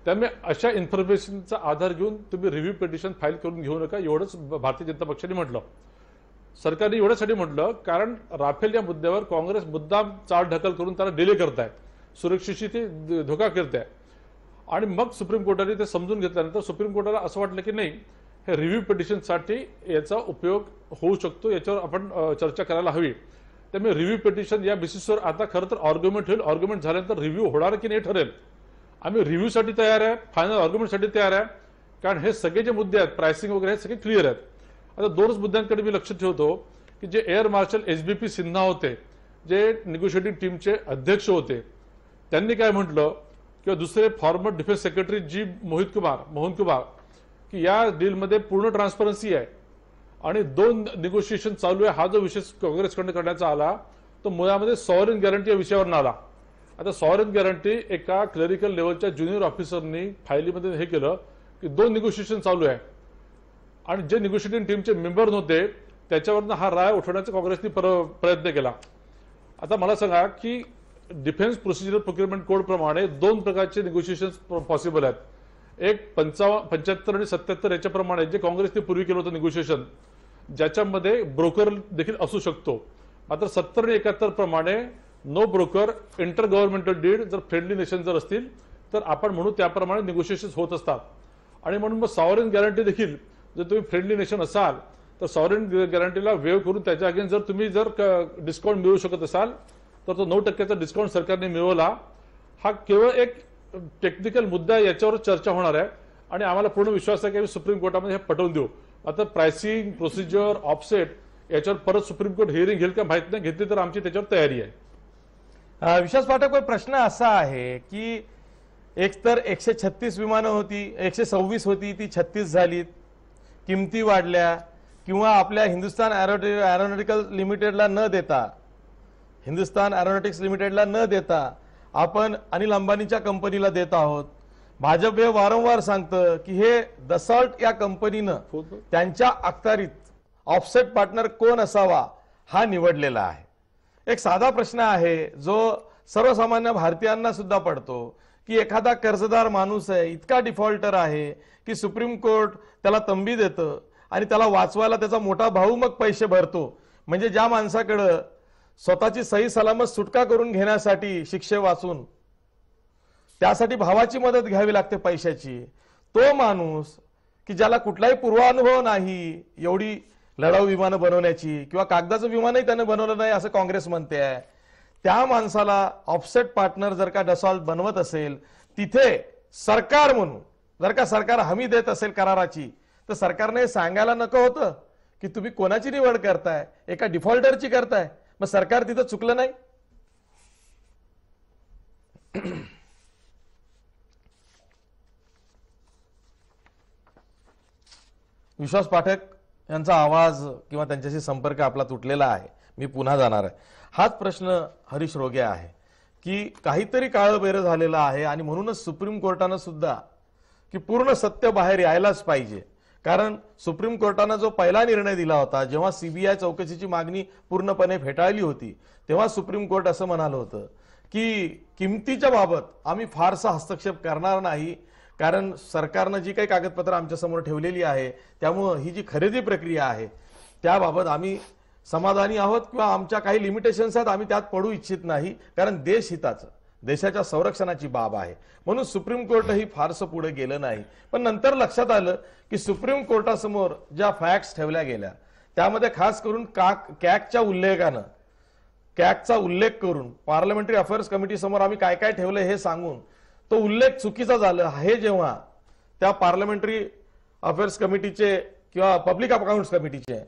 त्यामुळे अशा इन्फॉर्मेशनचा आधार घेऊन तुम्ही रिव्ह्यू पिटिशन फाईल करून घेऊ नका, एवढंच भारतीय जनता पक्षाने म्हटलं. सरकारने एवढ्यासाठी म्हटलं कारण राफेल या मुद्द्यावर काँग्रेस मुद्दाम चालढकल करून त्याला डिले करताय, सुरक्षेशी ते धोका करताय. आणि मग सुप्रीम कोर्टाने ते समजून घेतल्यानंतर सुप्रीम कोर्टाला असं वाटलं की नाही, हे रिव्ह्यू पिटिशनसाठी याचा उपयोग होऊ शकतो, याच्यावर आपण चर्चा करायला हवी. त्यामुळे रिव्ह्यू पिटिशन या बेसिसवर आता खरं तर आर्ग्युमेंट होईल. आर्ग्युमेंट झाल्यानंतर रिव्ह्यू होणार की नाही ठरेल. आम्ही रिव्ह्यूसाठी तयार आहे, फायनल आर्ग्युमेंटसाठी तयार आहे, कारण हे सगळे जे मुद्दे आहेत प्राइसिंग वगैरे हे सगळे क्लिअर आहेत. आता 2च मुद्द्यांकडे मी लक्ष ठेवतो की जे एअर मार्शल SBP सिन्हा होते, जे निगोशिएटिंग टीमचे अध्यक्ष होते त्यांनी काय म्हटलं किंवा दुसरे फॉर्मर डिफेन्स सेक्रेटरी जी मोहन कुमार की या डीलमध्ये पूर्ण ट्रान्सपरन्सी आहे आणि 2 निगोशिएशन चालू आहे. हा जो विषय काँग्रेसकडून करण्याचा आला तो मुळामध्ये सॉवरेन गॅरंटी या विषयावर आला. आता सॉवरेन गॅरंटी एका क्लरिकल लेवलच्या ज्युनियर ऑफिसरनी फायलीमध्ये हे केलं की 2 निगोशिएशन चालू आहे आणि जे निगोशिएटिंग टीमचे मेंबर नव्हते त्याच्यावरनं हा राय उठवण्याचा काँग्रेसने प्रयत्न केला. आता मला सांगा की डिफेन्स प्रोसिजरल प्रोक्युरमेंट कोड प्रमाणे 2 प्रकारचे निगोशिएशन पॉसिबल आहेत. एक 75 आणि 77 याच्याप्रमाणे जे काँग्रेसने पूर्वी केलं होतं निगोशिएशन ज्याच्यामध्ये ब्रोकर देखील असू शकतो. मात्र 70 आणि 71 प्रमाणे no broker intergovernmental deed जर फ्रेंडली नेशन जर असतील तर आपण म्हणू त्याप्रमाणे निगोशिएशन होत असतात. आणि म्हणून मग सॉवरेन गॅरंटी देखील जर तुम्ही फ्रेंडली नेशन असाल तर सॉवरेन गॅरंटीला वेव करून त्याच्या अगेन्स्ट जर तुम्ही जर डिस्काउंट मिळवू शकत असाल तर तो 9% डिस्काउंट सरकारने मिळवला. हा केवळ एक टेक्निकल मुद्दा आहे, याच्यावर चर्चा होणार आहे आणि आम्हाला पूर्ण विश्वास आहे की सुप्रीम कोर्टामध्ये हे पटवून देऊ. आता प्राइसिंग प्रोसिजर ऑफसेट याच्यावर परत सुप्रीम कोर्ट हिअरिंग घेईल का माहित नाही, घेतली तर आमची त्याच्यावर तयारी आहे. विश्वास पाठक, प्रश्न असा आहे की एकतर 136 विमानं होती, 126 होती, ती 36 झाली, किमती वाढल्या किंवा आपल्या हिंदुस्तान एरोनॉटिकल लिमिटेडला न देता हिंदुस्तान एरोनॉटिक्स लिमिटेडला न देता आपण अनिल अंबानीच्या कंपनीला देत आहोत. भाजप हे वारंवार सांगतं की हे दसॉल्ट या कंपनीनं त्यांच्या अखत्यारीत ऑफसेट पार्टनर कोण असावा हा निवडलेला आहे. एक साधा प्रश्न आहे जो सर्वसामान्य भारतीयांना सुद्धा पडतो की एखादा कर्जदार माणूस आहे, इतका डिफॉल्टर आहे की सुप्रीम कोर्ट त्याला तंबी देतं आणि त्याला वाचवायला त्याचा मोठा भाऊ मग पैसे भरतो. म्हणजे ज्या माणसाकडे स्वतःची सही सलामत सुटका करून घेण्यासाठी शिक्षे वाचून त्यासाठी भावाची मदत घ्यावी लागते पैशाची, तो माणूस की ज्याला कुठलाही पूर्वानुभव नाही एवढी लढाऊ विमानं बनवण्याची किंवा कागदाचं विमानही त्याने बनवलं नाही असं काँग्रेस म्हणते आहे, त्या माणसाला ऑफसेट पार्टनर जर का डसॉल्ट बनवत असेल तिथे सरकार म्हणून जर का सरकार हमी देत असेल कराराची तर सरकारने सांगायला नको होतं की तुम्ही कोणाची निवड करताय, एका डिफॉल्टरची करताय. मग सरकार तिथं चुकलं नाही. विश्वास पाठक यांचा आवाज किंवा त्यांच्याशी संपर्क आपला तुटलेला आहे, मी पुन्हा जाणार आहे. हाच प्रश्न हरीश रोगे आहे की काहीतरी काळबेरं झालेलं आहे आणि म्हणूनच सुप्रीम कोर्टानं सुद्धा की पूर्ण सत्य बाहेर यायलाच पाहिजे. कारण सुप्रीम कोर्टानं जो पहिला निर्णय दिला होता जेव्हा सीबीआय चौकशीची मागणी पूर्णपणे फेटाळली होती तेव्हा सुप्रीम कोर्ट असं म्हणालं होतं की किमतीच्या बाबत आम्ही फारसा हस्तक्षेप करणार नाही, कारण सरकारनं जी काही कागदपत्र आमच्या समोर ठेवलेली आहे त्यामुळे ही जी खरेदी प्रक्रिया आहे त्याबाबत आम्ही समाधानी आहोत किंवा आमच्या काही लिमिटेशन्स आहेत, आम्ही त्यात पडू इच्छित नाही, कारण देश हिताचं देशाच्या संरक्षणाची बाब आहे. म्हणून सुप्रीम कोर्टही फारसं पुढे गेलं नाही. पण नंतर लक्षात आलं की सुप्रीम कोर्टासमोर ज्या फॅक्ट्स ठेवल्या गेल्या त्यामध्ये खास करून कॅगचा उल्लेख करून पार्लमेंटरी अफेअर्स कमिटी समोर आम्ही काय काय ठेवलं हे सांगून तो उल्लेख चुकीचा झाला हे जेव्हा त्या पार्लमेंटरी अफेअर्स कमिटीचे किंवा पब्लिक अकाउंट्स कमिटीचे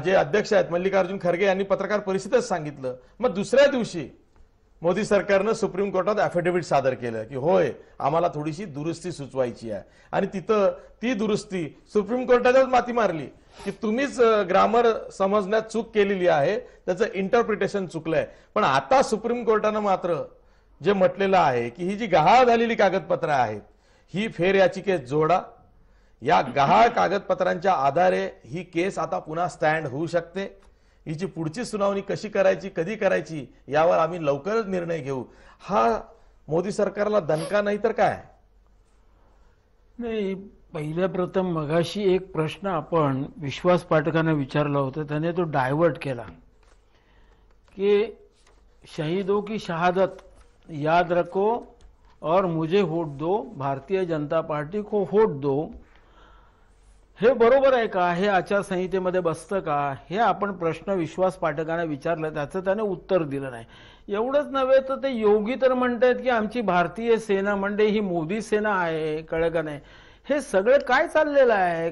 जे अध्यक्ष आहेत मल्लिकार्जुन खरगे यांनी पत्रकार परिषदेत सांगितलं, मग दुसऱ्या दिवशी मोदी सरकारनं सुप्रीम कोर्टात ॲफिडेव्हिट सादर केलं की होय आम्हाला थोडीशी दुरुस्ती सुचवायची आहे. आणि तिथं ती दुरुस्ती सुप्रीम कोर्टातच माती मारली की तुम्हीच ग्रामर समजण्यात चूक केलेली आहे, त्याचं इंटरप्रिटेशन चुकलंय. पण आता सुप्रीम कोर्टानं मात्र जे म्हटलेलं आहे की ही जी गहाळ झालेली कागदपत्र आहेत ही फेर याचिकेत जोडा, या गहाळ कागदपत्रांच्या आधारे ही केस आता पुन्हा स्टँड होऊ शकते. हिची पुढची सुनावणी कशी करायची, कधी करायची यावर आम्ही लवकरच निर्णय घेऊ. हा मोदी सरकारला दणका नाही तर काय? नाही, पहिल्या प्रथम मगाशी एक प्रश्न आपण विश्वास पाठकांना विचारला होता, त्याने तो डायव्हर्ट केला कि शहीदों की शहादत याद रखो और मुझे वोट दो, भारतीय जनता पार्टी को वोट दो. हे बरोबर आहे का? हे आचारसंहितेमध्ये बसतं का? हे आपण प्रश्न विश्वास पाठकांना विचारला, त्याचं त्याने उत्तर दिलं नाही. एवढंच नव्हे तर ते योगी तर म्हणतात की आमची भारतीय सेना म्हणजे ही मोदी सेना आहे, कळलं का नाही? हे सगळं काय चाललेलं आहे?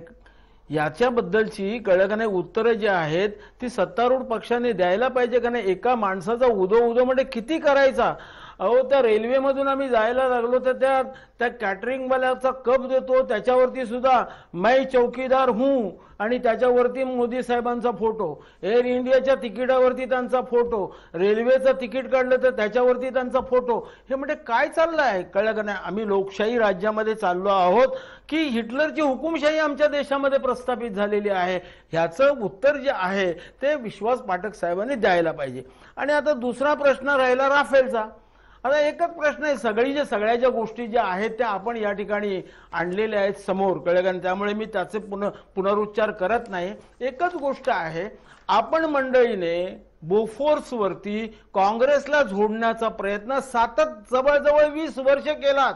याच्याबद्दलची कळलं का नाही उत्तरं जी आहेत ती सत्तारूढ पक्षाने द्यायला पाहिजे का नाही. एका माणसाचा उदो म्हणजे किती करायचा. अहो त्या रेल्वेमधून आम्ही जायला लागलो तर त्या कॅटरिंगवाल्याचा कप देतो त्याच्यावरती सुद्धा मै चौकीदार हूं आणि त्याच्यावरती मोदी साहेबांचा फोटो, एअर इंडियाच्या तिकिटावरती त्यांचा फोटो, रेल्वेचं तिकीट काढलं तर त्याच्यावरती त्यांचा फोटो. हे म्हणजे काय चाललं आहे कळलं का नाही. आम्ही लोकशाही राज्यामध्ये चाललो आहोत की हिटलरची हुकुमशाही आमच्या देशामध्ये प्रस्थापित झालेली आहे. ह्याचं उत्तर जे आहे ते विश्वास पाठक साहेबांनी द्यायला पाहिजे. आणि आता दुसरा प्रश्न राहिला राफेलचा. आता एकच प्रश्न आहे, सगळ्या ज्या गोष्टी ज्या आहेत त्या आपण या ठिकाणी आणलेल्या आहेत समोर कळलं का. त्यामुळे मी त्याचे पुनरुच्चार करत नाही. एकच गोष्ट आहे, आपण मंडळीने बोफोर्सवरती काँग्रेसला झोडण्याचा प्रयत्न जवळजवळ 20 वर्ष केलात.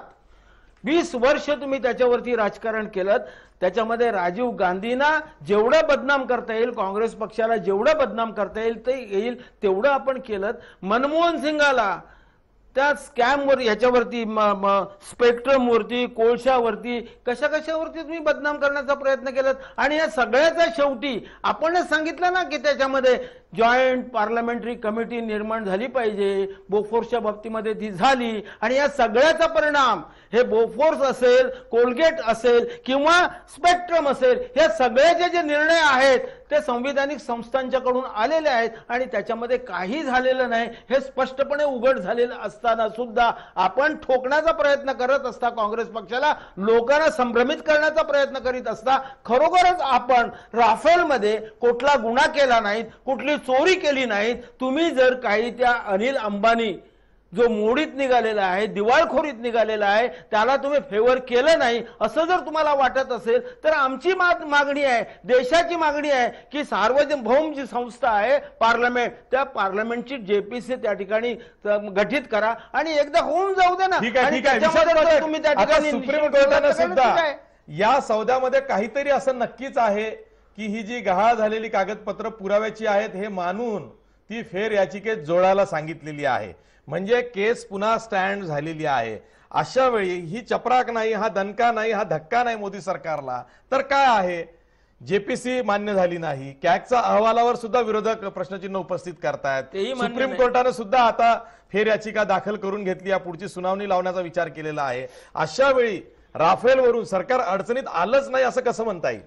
20 वर्ष तुम्ही त्याच्यावरती राजकारण केलं. त्याच्यामध्ये राजीव गांधींना जेवढं बदनाम करता येईल, काँग्रेस पक्षाला जेवढं बदनाम करता येईल तेवढं आपण केलं. मनमोहन सिंगाला त्या स्कॅमवर याच्यावरती स्पेक्ट्रमवरती कोळशावरती कशावरती तुम्ही बदनाम करण्याचा प्रयत्न केलात. आणि या सगळ्याचा शेवटी आपणच सांगितलं ना की त्याच्यामध्ये जॉईंट पार्लमेंटरी कमिटी निर्माण झाली पाहिजे. बोफोर्सच्या बाबतीमध्ये ती झाली आणि या सगळ्याचा परिणाम हे बोफोर्स असेल, कोलगेट असेल किंवा स्पेक्ट्रम असेल, या सगळ्याचे जे निर्णय आहेत ते संविधानिक संस्थांच्याकडून आलेले आहेत आणि त्याच्यामध्ये काही झालेलं नाही हे स्पष्टपणे उघड झालेलं असताना सुद्धा आपण ठोकण्याचा प्रयत्न करत असता, काँग्रेस पक्षाला लोकांना संभ्रमित करण्याचा प्रयत्न करीत असता. खरोखरच आपण राफेलमध्ये कुठला गुन्हा केला नाही, कुठली चोरी केली नाही. तुम्ही जर काही त्या अनिल अंबानी जो मोडीत निघालेला आहे, दिवाळखोरीत निघालेला आहे, त्याला तुम्ही फेवर केलं नाही असं जर तुम्हाला वाटत असेल तर आमची मागणी आहे, देशाची मागणी आहे की सार्वजनिक भौम जी संस्था आहे पार्लमेंट, त्या पार्लमेंटची जेपीसी त्या ठिकाणी गठीत करा आणि एकदा होऊन जाऊ दे ना. ठीक आहे. तुम्ही त्या ठिकाणी सुप्रीम कोर्टाने सुद्धा या सौद्यामध्ये काहीतरी असं नक्कीच आहे की ही जी गहाळ झालेली कागदपत्र पुराव्याची आहेत हे मानून ती फेर याचिकेत जोडायला सांगितलेली आहे. म्हणजे केस पुन्हा स्टँड झालेली आहे. अशा वेळी ही चपराक नाही, हा दणका नाही, हा धक्का नाही मोदी सरकारला तर काय आहे. जेपीसी मान्य झाली नाही, कॅगचा अहवालावर सुद्धा विरोधक प्रश्नचिन्ह उपस्थित करतायत. सुप्रीम कोर्टाने सुद्धा आता फेर याचिका दाखल करून घेतली, या पुढची सुनावणी लावण्याचा विचार केलेला आहे. अशा वेळी राफेलवरून सरकार अडचणीत आलंच नाही असं कसं म्हणता येईल.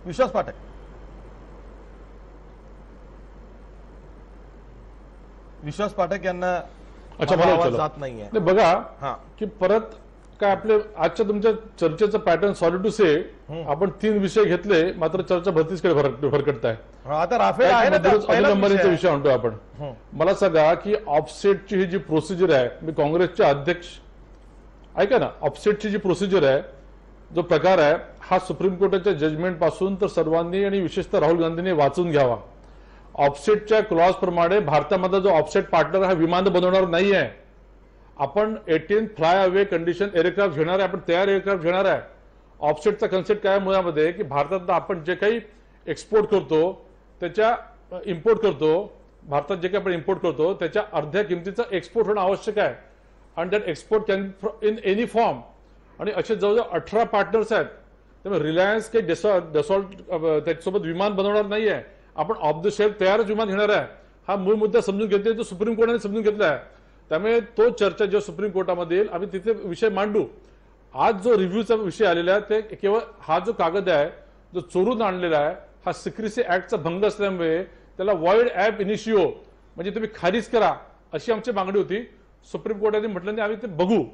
विश्वास पाठक. विश्वास पाठक यांना आवाज जात नाहीये. बघा की परत काय आपले आजच्या तुमच्या चर्चेचं पॅटर्न सॉरी टू से आपण 3 विषय घेतले मात्र चर्चा 32कडे भरकटत आहे. आता राफेल अनिल अंबानीचा विषय आणतो आपण. मला सांगा की ऑफसेटची ही जी प्रोसिजर आहे, मी काँग्रेसचे अध्यक्ष ऐका ना, ऑफसेटची जी प्रोसिजर आहे, जो प्रकार आहे हा सुप्रीम कोर्टाच्या जजमेंट पासून तर सर्वांनी आणि विशेषतः राहुल गांधींनी वाचून घ्यावा. ऑफसेटच्या क्लॉज प्रमाणे भारतामध्ये जो ऑफसेट पार्टनर हा विमान बनवणार नाहीये. आपण 18 फ्लाय अवे कंडिशन एअरक्राफ्ट घेणार आहे, आपण तयार एअरक्राफ्ट घेणार आहे. ऑफसेटचा कन्सेप्ट काय मुळामध्ये की भारतात आपण जे काही एक्सपोर्ट करतो त्याच्या इम्पोर्ट करतो, भारतात जे काही आपण इम्पोर्ट करतो त्याच्या अर्ध्या किमतीचं एक्सपोर्ट होणं आवश्यक आहे. आणि that export can in any form. आणि असे जवळजवळ 18 पार्टनर्स आहेत. त्यामुळे रिलायन्स काही डसॉल्ट त्याच्यासोबत विमान बनवणार नाहीये, आपण ऑफ द शेल्फ तयारच विमान घेणार आहे. हा मूळ मुद्दा समजून घेतला, तो सुप्रीम कोर्टाने समजून घेतला आहे. त्यामुळे तो चर्चा जेव्हा सुप्रीम कोर्टामध्ये येईल आम्ही तिथे विषय मांडू. आज जो रिव्ह्यूचा विषय आलेला आहे ते केवळ हा जो कागद आहे जो चोरून आणलेला आहे हा सिक्रेसी ऍक्टचा भंग असल्यामुळे त्याला वॉइड ऍप इनिशिओ म्हणजे तुम्ही खारिज करा अशी आमची मागणी होती. सुप्रीम कोर्टाने म्हटलं नाही, आम्ही ते बघू,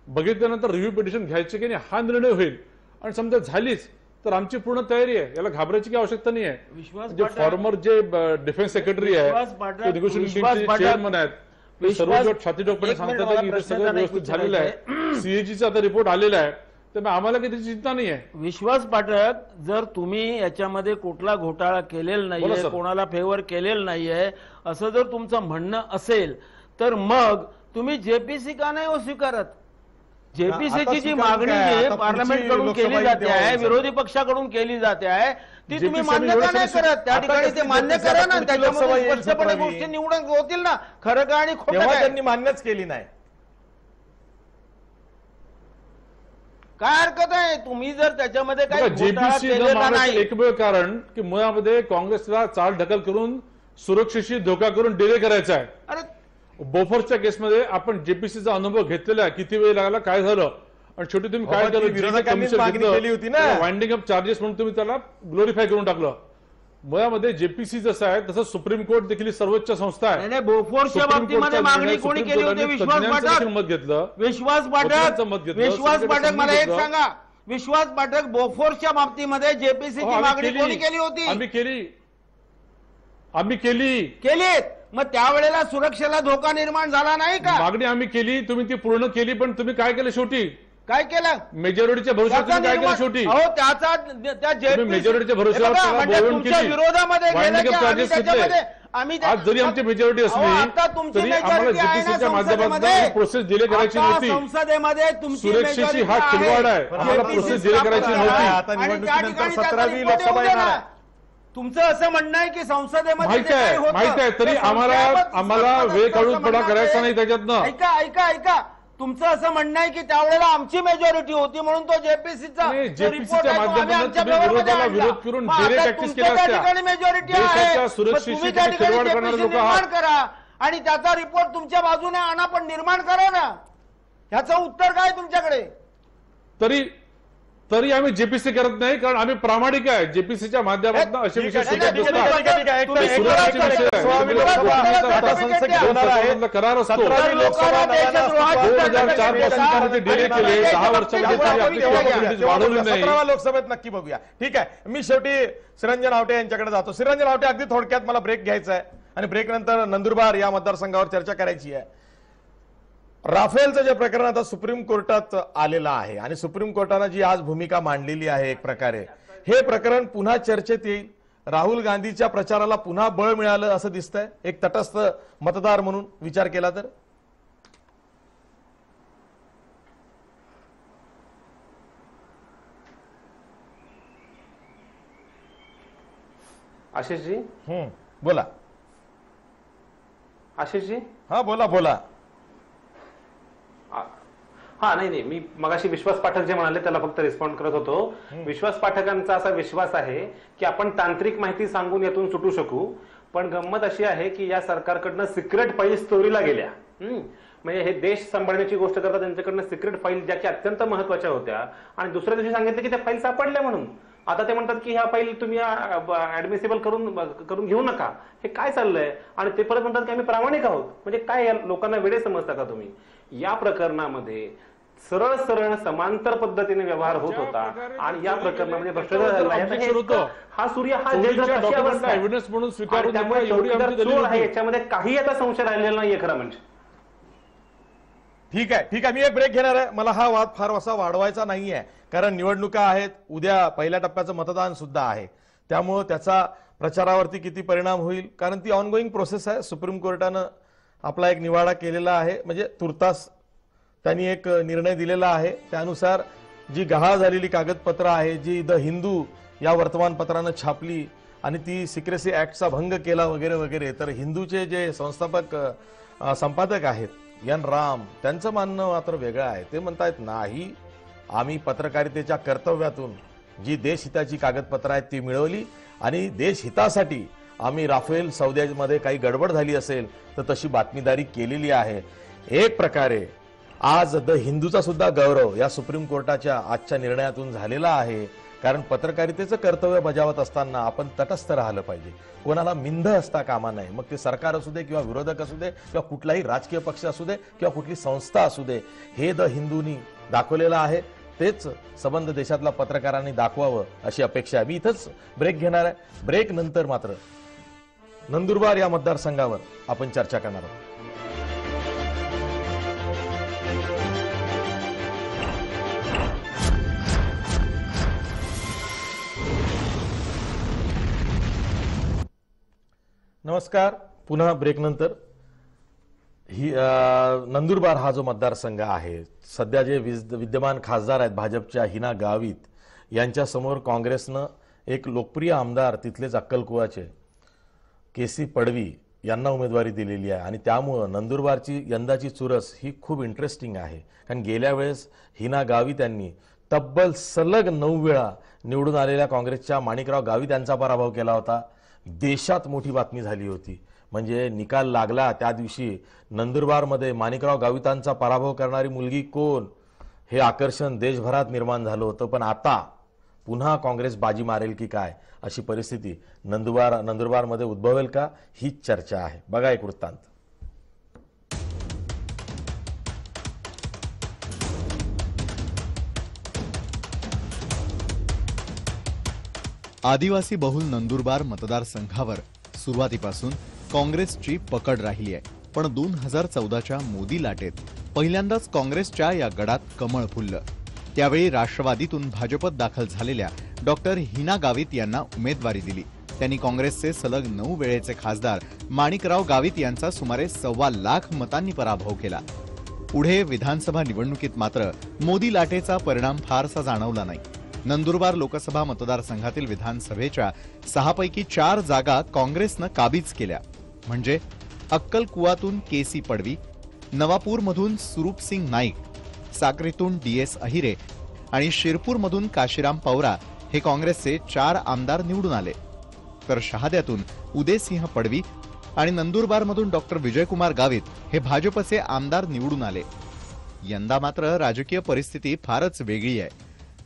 बघितल्यानंतर रिव्ह्यू पिटिशन घ्यायचे की नाही हा निर्णय होईल. आणि समजा झालीच तर आमची पूर्ण तयारी आहे, याला घाबरायची काही आवश्यकता नाही आहे. जे फॉर्मर जे डिफेन्स सेक्रेटरी आहे, निगोशिएटिंग चेअरमन आहेत, सर्व छाती डॉक्टरांनी सांगतात की सगळं व्यवस्थित झालेलं आहे. सीएजीचा आता रिपोर्ट आलेला आहे, त्यामुळे आम्हाला काही त्याची चिंता नाही आहे. विश्वास पाठक, जर तुम्ही याच्यामध्ये कुठला घोटाळा केलेला नाहीये, कोणाला फेवर केलेला नाहीये असं जर तुमचं म्हणणं असेल तर मग तुम्ही जेपीसी का नाही स्वीकारत. जेपीसीची जी मागणी पार्लमेंट कडून केली जाते आहे, विरोधी पक्षाकडून केली जाते आहे, ती तुम्ही मान्य का नाही करत? त्या ठिकाणी ते मान्य करा ना, त्याच्यामध्ये स्पष्टपणे गोष्टी निवडून होतील ना, खरं काय आणि खोटं तेव्हा काय. त्यांनी मान्यच केली नाही. काय हरकत आहे? तुम्ही जर त्याच्यामध्ये काही घोटाळा जेपीसी केलेला नाही, एकमेव कारण की मुळामध्ये काँग्रेसला चाल ढकल करून सुरक्षेशी धोका करून डिले करायचा आहे. अरे बोफोर्सच्या केसमध्ये आपण जेपीसीचा अनुभव घेतलेला आहे, किती वेळ लागला, काय झालं, आणि शेवटी तुम्ही काय ती विरोधकांनीच मागणी केली होती ना. वाइंडिंग अप चार्जेस म्हणून तुम्ही त्याला ग्लोरिफाय करून टाकलं. मुळामध्ये जेपीसी जसं आहे तसं सुप्रीम कोर्ट देखील सर्वोच्च संस्था आहे. नाही, बोफोर्सच्या बाबतीमध्ये मागणी कोणी केली होती? विश्वास पाठक मत घेतलं. विश्वास पाठक मला एक सांगा, विश्वास पाठक बोफोर्सच्या बाबतीमध्ये जेपीसीची मागणी कोणी केली होती? आम्ही केलीत. मग त्यावेळेला सुरक्षेला धोका निर्माण झाला नाही का? मागणी आम्ही केली, तुम्ही ती पूर्ण केली, पण तुम्ही काय केलं शेवटी? काय केलं? मेजॉरिटीच्या भरोश्यावर तुम्ही काय केलं शेवटी? अहो त्याचा त्या मेजॉरिटीच्या भरोश्यावर म्हणजे तुमच्या विरोधामध्ये गेलं की आम्ही त्याच्यामध्ये आज जरी आमची मेजॉरिटी असली तरी आम्हाला जेपीसीच्या माध्यमातून प्रोसेस डिले करायची नव्हती. संसदेमध्ये तुमची सुरक्षेची हा खिलवाड आहे, आम्हाला प्रोसेस डिले करायची नव्हती. आता निवडणुकीनंतर 17वी लोकसभा येणार आहे. तुमचं असं म्हणणं आहे की संसदेमध्ये माहिती आहे, तरी आम्हाला वेळ काढूपणा करायचा नाही त्याच्यातनं. ऐका तुमचं असं म्हणणं आहे की त्यावेळेला आमची मेजॉरिटी होती म्हणून तो जेपीसीचा जेपीसीच्या माध्यमातून विरोधाला विरोध करून डिले प्रॅक्टिस केल्या असत्या. मेजॉरिटी देशाच्या सुरक्षेशी खिलवाड करणारे लोक निर्माण करा आणि त्याचा रिपोर्ट तुमच्या बाजूने आणा, पण निर्माण करा ना. ह्याचं उत्तर काय तुमच्याकडे? तरी आम्ही जेपीसी करत नाही, कारण आम्ही प्रामाणिक आहे. जेपीसीच्या माध्यमातून असे विषय करार असतो. 2004 पासून डिले केले, 6 वर्षामध्ये वाढवली नाही. 17व्या लोकसभेत नक्की बघूया. ठीक आहे, मी शेवटी श्रीरंजन आवटे यांच्याकडे जातो. श्रीरंजन आवटे, अगदी थोडक्यात मला ब्रेक घ्यायचा आहे आणि ब्रेक नंतर नंदुरबार या मतदारसंघावर चर्चा करायची आहे. राफेलचं जे प्रकरण आता सुप्रीम कोर्टात आलेलं आहे आणि सुप्रीम कोर्टानं जी आज भूमिका मांडलेली आहे, एक प्रकारे हे प्रकरण पुन्हा चर्चेत येईल. राहुल गांधीच्या प्रचाराला पुन्हा बळ मिळालं असं दिसतंय, एक तटस्थ मतदार म्हणून विचार केला तर. आशिषजी बोला. आशिषजी हा बोला. हा नाही, मी मगाशी विश्वास पाठक जे म्हणाले त्याला फक्त रिस्पॉन्ड करत होतो. विश्वास पाठकांचा असा विश्वास आहे की आपण तांत्रिक माहिती सांगून यातून सुटू शकू, पण गंमत अशी आहे की या सरकारकडनं सिक्रेट फाईल्स चोरीला गेल्या. म्हणजे हे देश सांभाळण्याची गोष्ट करतात, त्यांच्याकडनं सिक्रेट फाईल ज्या की अत्यंत महत्वाच्या होत्या, आणि दुसऱ्या दिवशी सांगितलं की त्या फाईल सापडल्या म्हणून. आता ते म्हणतात की ह्या फाईल तुम्ही ऍडमिसिबल करून घेऊ नका. हे काय चाललंय? आणि ते परत म्हणतात की आम्ही प्रामाणिक आहोत. म्हणजे काय, लोकांना वेडे समजता का तुम्ही? या प्रकरणामध्ये सरळ समांतर पद्धतीने व्यवहार होत होता आणि या प्रकरणामध्ये भ्रष्टाचार झाला. हा सूर्य हा एव्हिडन्स म्हणून स्वीकारून चोर आहे, याच्यामध्ये काही आता संशय राहिलेला नाहीये खरं म्हणजे. ठीक आहे, मी एक ब्रेक घेणार आहे. मला हा वाद फार असा वाढवायचा नाहीये, कारण निवडणुका आहेत, उद्या पहिल्या टप्प्याचं मतदान सुद्धा आहे. त्यामुळं त्याचा प्रचारावरती किती परिणाम होईल, कारण ती ऑनगोईंग प्रोसेस आहे. सुप्रीम कोर्टानं आपला एक निवाडा केलेला आहे, म्हणजे तुर्तास त्यांनी एक निर्णय दिलेला आहे. त्यानुसार जी गहाळ झालेली कागदपत्र आहे, जी द हिंदू या वर्तमानपत्रानं छापली आणि ती सिक्रेसी ऍक्टचा भंग केला वगैरे वगैरे, तर हिंदूचे जे संस्थापक संपादक आहेत एन राम, त्यांचं म्हणणं मात्र वेगळं आहे. ते म्हणतायत नाही, आम्ही पत्रकारितेच्या कर्तव्यातून जी देशहिताची कागदपत्र आहेत ती मिळवली आणि देशहितासाठी आम्ही राफेल सौद्यामध्ये काही गडबड झाली असेल तर तशी बातमीदारी केलेली आहे. एक प्रकारे आज द हिंदूचा सुद्धा गौरव या सुप्रीम कोर्टाच्या आजच्या निर्णयातून झालेला आहे, कारण पत्रकारितेचं कर्तव्य बजावत असताना आपण तटस्थ राहिलं पाहिजे, कोणाला मिंध असता कामा नये. मग ते सरकार असू दे किंवा विरोधक असू दे किंवा कुठलाही राजकीय पक्ष असू दे किंवा कुठली संस्था असू दे, हे द हिंदूनी दाखवलेलं आहे. तेच संबंध देशातल्या पत्रकारांनी दाखवावं अशी अपेक्षा आहे. मी इथंच ब्रेक घेणार आहे. ब्रेक नंतर मात्र नंदुरबार या मतदारसंघावर आपण चर्चा करणार आहोत. नमस्कार, पुन्हा ब्रेक नंतर. ही नंदुरबार हा जो मतदारसंघ आहे, सध्या जे विद्यमान खासदार आहेत भाजपच्या हिना गावित यांच्या समोर काँग्रेसनं एक लोकप्रिय आमदार तिथलेच अक्कलकुवाचे केसी पडवी यांना उमेदवारी दिलेली आहे आणि त्यामुळं नंदुरबारची यंदाची चुरस ही खूप इंटरेस्टिंग आहे. कारण गेल्या वेळेस हिना गावित यांनी तब्बल सलग 9 वेळा निवडून आलेल्या काँग्रेसच्या माणिकराव गावित यांचा पराभव केला होता. देशात मोठी बातमी झाली होती. म्हणजे निकाल लागला त्या दिवशी नंदुरबारमध्ये माणिकराव गावितांचा पराभव करणारी मुलगी कोण हे आकर्षण देशभरात निर्माण झालं होतं. पण आता पुन्हा काँग्रेस बाजी मारेल की काय अशी परिस्थिती नंदुरबारमध्ये उद्भवेल का हीच चर्चा आहे. बघा एक वृत्तांत. आदिवासी बहुल नंदुरबार मतदारसंघावर सुरुवातीपासून काँग्रेसची पकड राहिली आहे. पण 2014च्या मोदी लाटेत पहिल्यांदाच काँग्रेसच्या या गडात कमळ फुललं. त्यावेळी राष्ट्रवादीतून भाजपत दाखल झालेल्या डॉक्टर हिना गावित यांना उमेदवारी दिली. त्यांनी काँग्रेसचे सलग 9 वेळेचे खासदार माणिकराव गावित यांचा सुमारे 1.25 लाख मतांनी पराभव केला. पुढे विधानसभा निवडणुकीत मात्र मोदी लाटेचा परिणाम फारसा जाणवला नाही. नंदुरबार लोकसभा मतदारसंघातील विधानसभेच्या 6 पैकी 4 जागा काँग्रेसनं काबीज केल्या. म्हणजे अक्कलकुवातून केसी पडवी, नवापूरमधून सुरूपसिंग नाईक, साक्रीतून DS अहिरे आणि शिरपूरमधून काशीराम पवरा हे काँग्रेसचे 4 आमदार निवडून आले. तर शहाद्यातून उदयसिंह पडवी आणि नंदुरबारमधून डॉक्टर विजयकुमार गावित हे भाजपचे आमदार निवडून आले. यंदा मात्र राजकीय परिस्थिती फारच वेगळी आहे.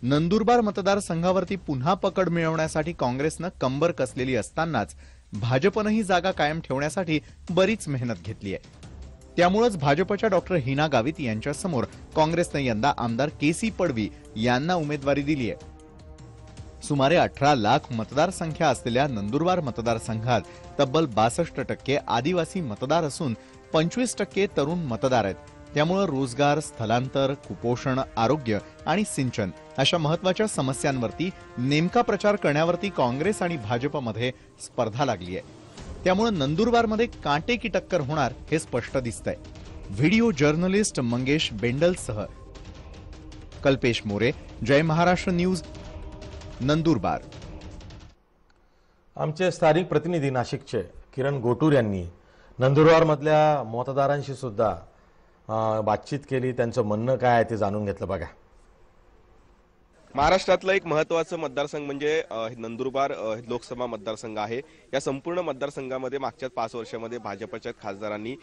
नंदुरबार मतदारसंघावरती पुन्हा पकड मिळवण्यासाठी काँग्रेसनं कंबर कसलेली असतानाच भाजपनंही जागा कायम ठेवण्यासाठी बरीच मेहनत घेतली आहे. त्यामुळेच भाजपच्या डॉक्टर हिना गावित यांच्यासमोर काँग्रेसनं यंदा आमदार केसी पडवी यांना उमेदवारी दिली आहे. सुमारे 18 लाख मतदारसंख्या असलेल्या नंदुरबार मतदारसंघात तब्बल 62% आदिवासी मतदार असून 25% तरुण मतदार आहेत. त्यामुळे रोजगार, स्थलांतर, कुपोषण, आरोग्य आणि सिंचन अशा महत्वाच्या समस्यांवरती नेमका प्रचार करण्यावरती काँग्रेस आणि भाजपमध्ये स्पर्धा लागली आहे. त्यामुळे नंदुरबारमध्ये कांटे की टक्कर होणार हे स्पष्ट दिसतंय. व्हिडिओ जर्नलिस्ट मंगेश बेंडलसह कल्पेश मोरे, जय महाराष्ट्र न्यूज, नंदुरबार. आमचे स्थानिक प्रतिनिधी नाशिकचे किरण गोटूर यांनी नंदुरबारमधल्या मतदारांशी सुद्धा बातचीत केली. त्यांचं म्हणणं काय आहे ते जाणून घेतलं. बघा. महाराष्ट्रातलं एक महत्त्वाचं मतदारसंघ म्हणजे नंदुरबार लोकसभा मतदारसंघ आहे. या संपूर्ण मतदारसंघामध्ये मागच्या 5 वर्षामध्ये भाजपच्या खासदारांनी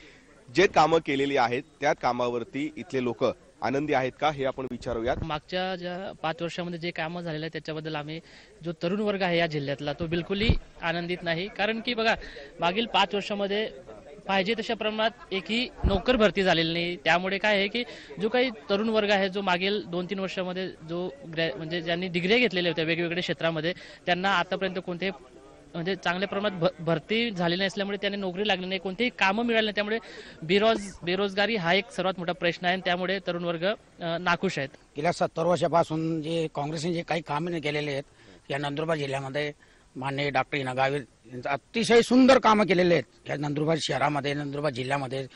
जे कामं केलेली आहेत त्या कामावरती इथले लोक आनंदी आहेत का हे आपण विचारूयात. मागच्या ज्या 5 वर्षामध्ये जे कामं झालेलं आहे त्याच्याबद्दल आम्ही जो तरुण वर्ग आहे या जिल्ह्यातला तो बिलकुलही आनंदित नाही. कारण की बघा, मागील 5 वर्षामध्ये पाहिजे तशा प्रमाणात एकही नोकर भरती झालेली नाही. त्यामुळे काय आहे की जो काही तरुण वर्ग आहे जो मागील 2-3 वर्षामध्ये जो म्हणजे ज्यांनी डिग्री घेतलेल्या होत्या वेगवेगळ्या क्षेत्रामध्ये त्यांना आतापर्यंत कोणतेही म्हणजे चांगल्या प्रमाणात भरती झालेली नसल्यामुळे त्यांनी नोकरी लागली नाही, कोणतेही कामं मिळाली नाही. त्यामुळे बेरोजगारी हा एक सर्वात मोठा प्रश्न आहे. त्यामुळे तरुण वर्ग नाखुश आहेत. गेल्या 70 वर्षापासून जे काँग्रेसने जे काही कामे केलेले आहेत या नंदुरबार जिल्ह्यामध्ये माननीय डॉक्टर हिना गावित यांचं अतिशय सुंदर कामं केलेले आहेत. या नंदुरबार शहरामध्ये, नंदुरबार जिल्ह्यामध्ये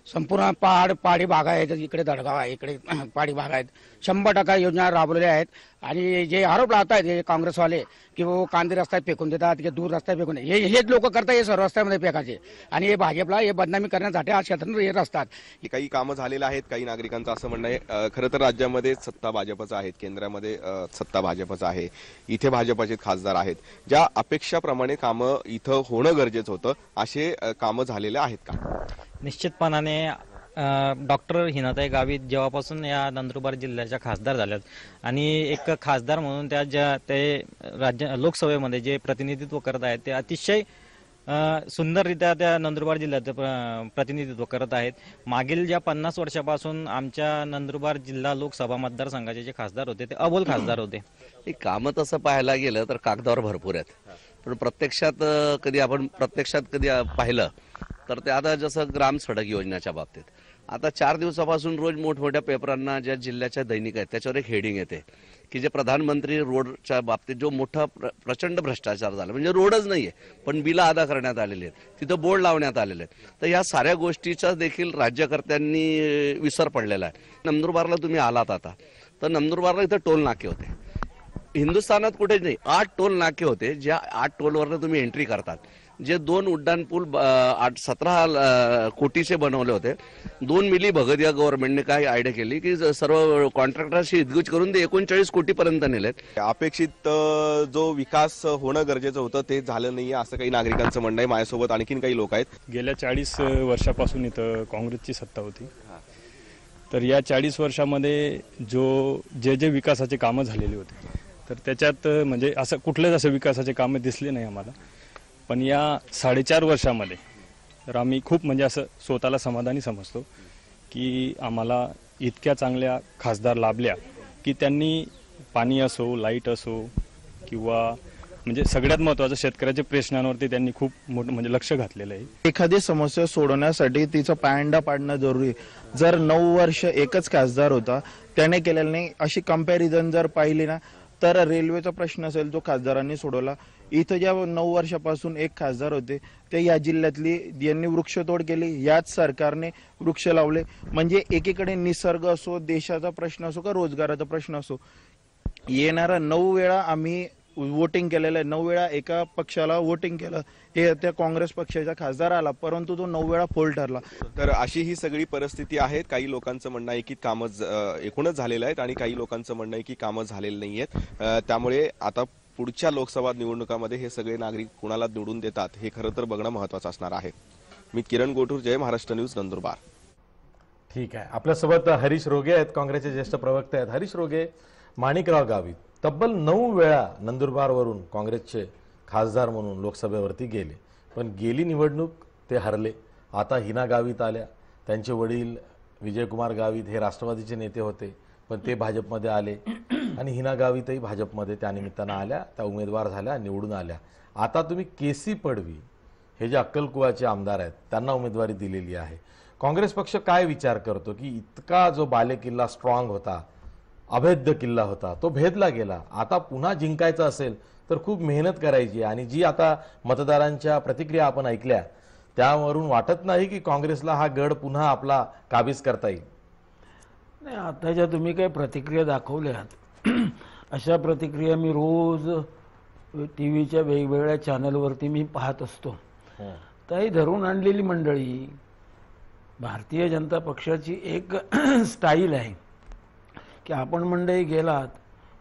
संपूर्ण पहाडी भाग आहेत. इकडे दडगाव आहे, इकडे पहाडी भाग आहेत. 100% योजना राबवलेल्या आहेत. आणि जे आरोप लावतात हे काँग्रेसवाले की वो कांदे रस्त्यात फेकून देतात की दूर रस्त्यात फेकून हेच लोक करतात, हे सर्व रस्त्यामध्ये फेकायचे आणि हे भाजपला हे बदनामी करण्यासाठी आज क्षेत्रात येत असतात. काही कामं झालेली आहेत. काही नागरिकांचं असं म्हणणं आहे खरं तर राज्यामध्ये सत्ता भाजपचं आहे, केंद्रामध्ये सत्ता भाजपचं आहे, इथे भाजपचे खासदार आहेत. ज्या अपेक्षाप्रमाणे कामं इथं होणं गरजेचं होतं असे कामं झालेले आहेत का? निश्चितपणाने डॉक्टर हिनाताई गावित जेव्हापासून या नंदुरबार जिल्ह्याच्या खासदार झाल्यात आणि एक खासदार म्हणून ते लोकसभेमध्ये जे प्रतिनिधित्व करत आहेत ते अतिशय सुंदररित्या त्या नंदुरबार जिल्ह्याचं प्रतिनिधित्व करत आहेत. मागील ज्या 50 वर्षापासून आमच्या नंदुरबार जिल्हा लोकसभा मतदारसंघाचे जे खासदार होते ते अबोल खासदार होते. कामं तसं पाहायला गेलं तर कागदावर भरपूर आहेत, पण प्रत्यक्षात कधी पाहिलं तर ते आता जसं ग्राम सडक योजनेच्या बाबतीत आता 4 दिवसापासून रोज मोठमोठ्या पेपरांना ज्या जिल्ह्याच्या दैनिक आहेत त्याच्यावर एक हेडिंग येते की जे प्रधानमंत्री रोडच्या बाबतीत जो मोठा प्रचंड भ्रष्टाचार झाला, म्हणजे रोडच नाहीये पण बिलं अदा करण्यात आलेली आहेत, तिथं बोर्ड लावण्यात आलेले आहेत. तर ह्या साऱ्या गोष्टीचा देखील राज्यकर्त्यांनी विसर पडलेला आहे. नंदुरबारला तुम्ही आलात आता तर नंदुरबारला इथं टोल नाके होते. हिंदुस्थानात कुठेच नाही. 8 टोल नाके होते, ज्या 8 टोलवरनं तुम्ही एंट्री करतात. जे 2 उड्डाण पूल 17 कोटीचे बनवले होते. 2 मिली भगत या गव्हर्नमेंटने काय आयडिया केली की सर्व कॉन्ट्रॅक्टरशी हितगुज करून ते 39 कोटीपर्यंत नेलेत. अपेक्षित जो विकास होणं गरजेचं होतं ते झालं नाहीये असं काही नागरिकांचं म्हणणं आहे. माझ्यासोबत आणखीन काही लोक आहेत. गेल्या 40 वर्षापासून इथं काँग्रेसची सत्ता होती. तर या 40 वर्षामध्ये जे विकासाचे कामं झालेली होते तर त्याच्यात म्हणजे असं कुठलंच असं विकासाचे कामं दिसले नाही आम्हाला. पण या 4.5 वर्षामध्ये तर आम्ही खूप म्हणजे असं स्वतःला समाधानी समजतो की आम्हाला इतक्या चांगल्या खासदार लाभल्या की त्यांनी पाणी असो, लाईट असो किंवा म्हणजे सगळ्यात महत्त्वाचं शेतकऱ्याच्या प्रश्नांवरती त्यांनी खूप मोठं म्हणजे लक्ष घातलेलं आहे. एखादी समस्या सोडवण्यासाठी तिचा पायंडा पाडणं जरुरी. जर 9 वर्ष एकच खासदार होता त्याने केलेलं नाही, अशी कंपॅरिझन जर पाहिली ना तर रेल्वेचा प्रश्न असेल जो खासदारांनी सोडवला. इथं ज्या 9 वर्षापासून एक खासदार होते ते या जिल्ह्यातली यांनी वृक्षतोड केली, याच सरकारने वृक्ष लावले. म्हणजे एकीकडे निसर्ग असो, देशाचा प्रश्न असो का रोजगाराचा प्रश्न असो, येणारा 9 वेळा आम्ही वोटिंग केलेलं आहे. 9 वेळा एका पक्षाला वोटिंग केलं, हे त्या काँग्रेस पक्षाचा खासदार आला, परंतु तो 9 वेळा फोल ठरला. तर अशी ही सगळी परिस्थिती आहे. काही लोकांचं म्हणणं आहे की कामं एकूणच झालेलं आहेत आणि काही लोकांचं म्हणणं आहे की कामं झालेली नाही आहेत. त्यामुळे आता पुढच्या लोकसभा निवडणुकामध्ये हे सगळे नागरिक कुणाला निवडून देतात हे खरं तर बघणं महत्वाचं असणार आहे. मी किरण गोठूर, जय महाराष्ट्र न्यूज, नंदुरबार. ठीक आहे, आपल्यासोबत हरीश रोगे आहेत, काँग्रेसचे ज्येष्ठ प्रवक्ते आहेत. हरीश रोगे, माणिकराव गावित तब्बल 9 वेळा नंदुरबारवरून काँग्रेसचे खासदार म्हणून लोकसभेवरती गेले, पण गेली निवडणूक ते हरले. आता हिना गावित आल्या. त्यांचे वडील विजयकुमार गावित हे राष्ट्रवादीचे नेते होते, पण ते भाजपमध्ये आले आणि हिना गावितही भाजपमध्ये त्यानिमित्तानं आल्या, त्या उमेदवार झाल्या, निवडून आल्या. आता तुम्ही केसी पडवी हे जे अक्कलकुवाचे आमदार आहेत त्यांना उमेदवारी दिलेली आहे. काँग्रेस पक्ष काय विचार करतो की इतका जो बालेकिल्ला स्ट्रॉंग होता, अभेद्य किल्ला होता, तो भेदला गेला. आता पुन्हा जिंकायचं असेल तर खूप मेहनत करायची. आणि जी आता मतदारांच्या प्रतिक्रिया आपण ऐकल्या त्यावरून वाटत नाही की काँग्रेसला हा गड पुन्हा आपला काबीज करता येईल. नाही, आता ज्या तुम्ही काही प्रतिक्रिया दाखवल्यात अशा प्रतिक्रिया मी रोज टीव्हीच्या वेगवेगळ्या चॅनलवरती मी पाहत असतो. ताई धरून आणलेली मंडळी, भारतीय जनता पक्षाची एक स्टाईल आहे की आपण मंडळी गेलात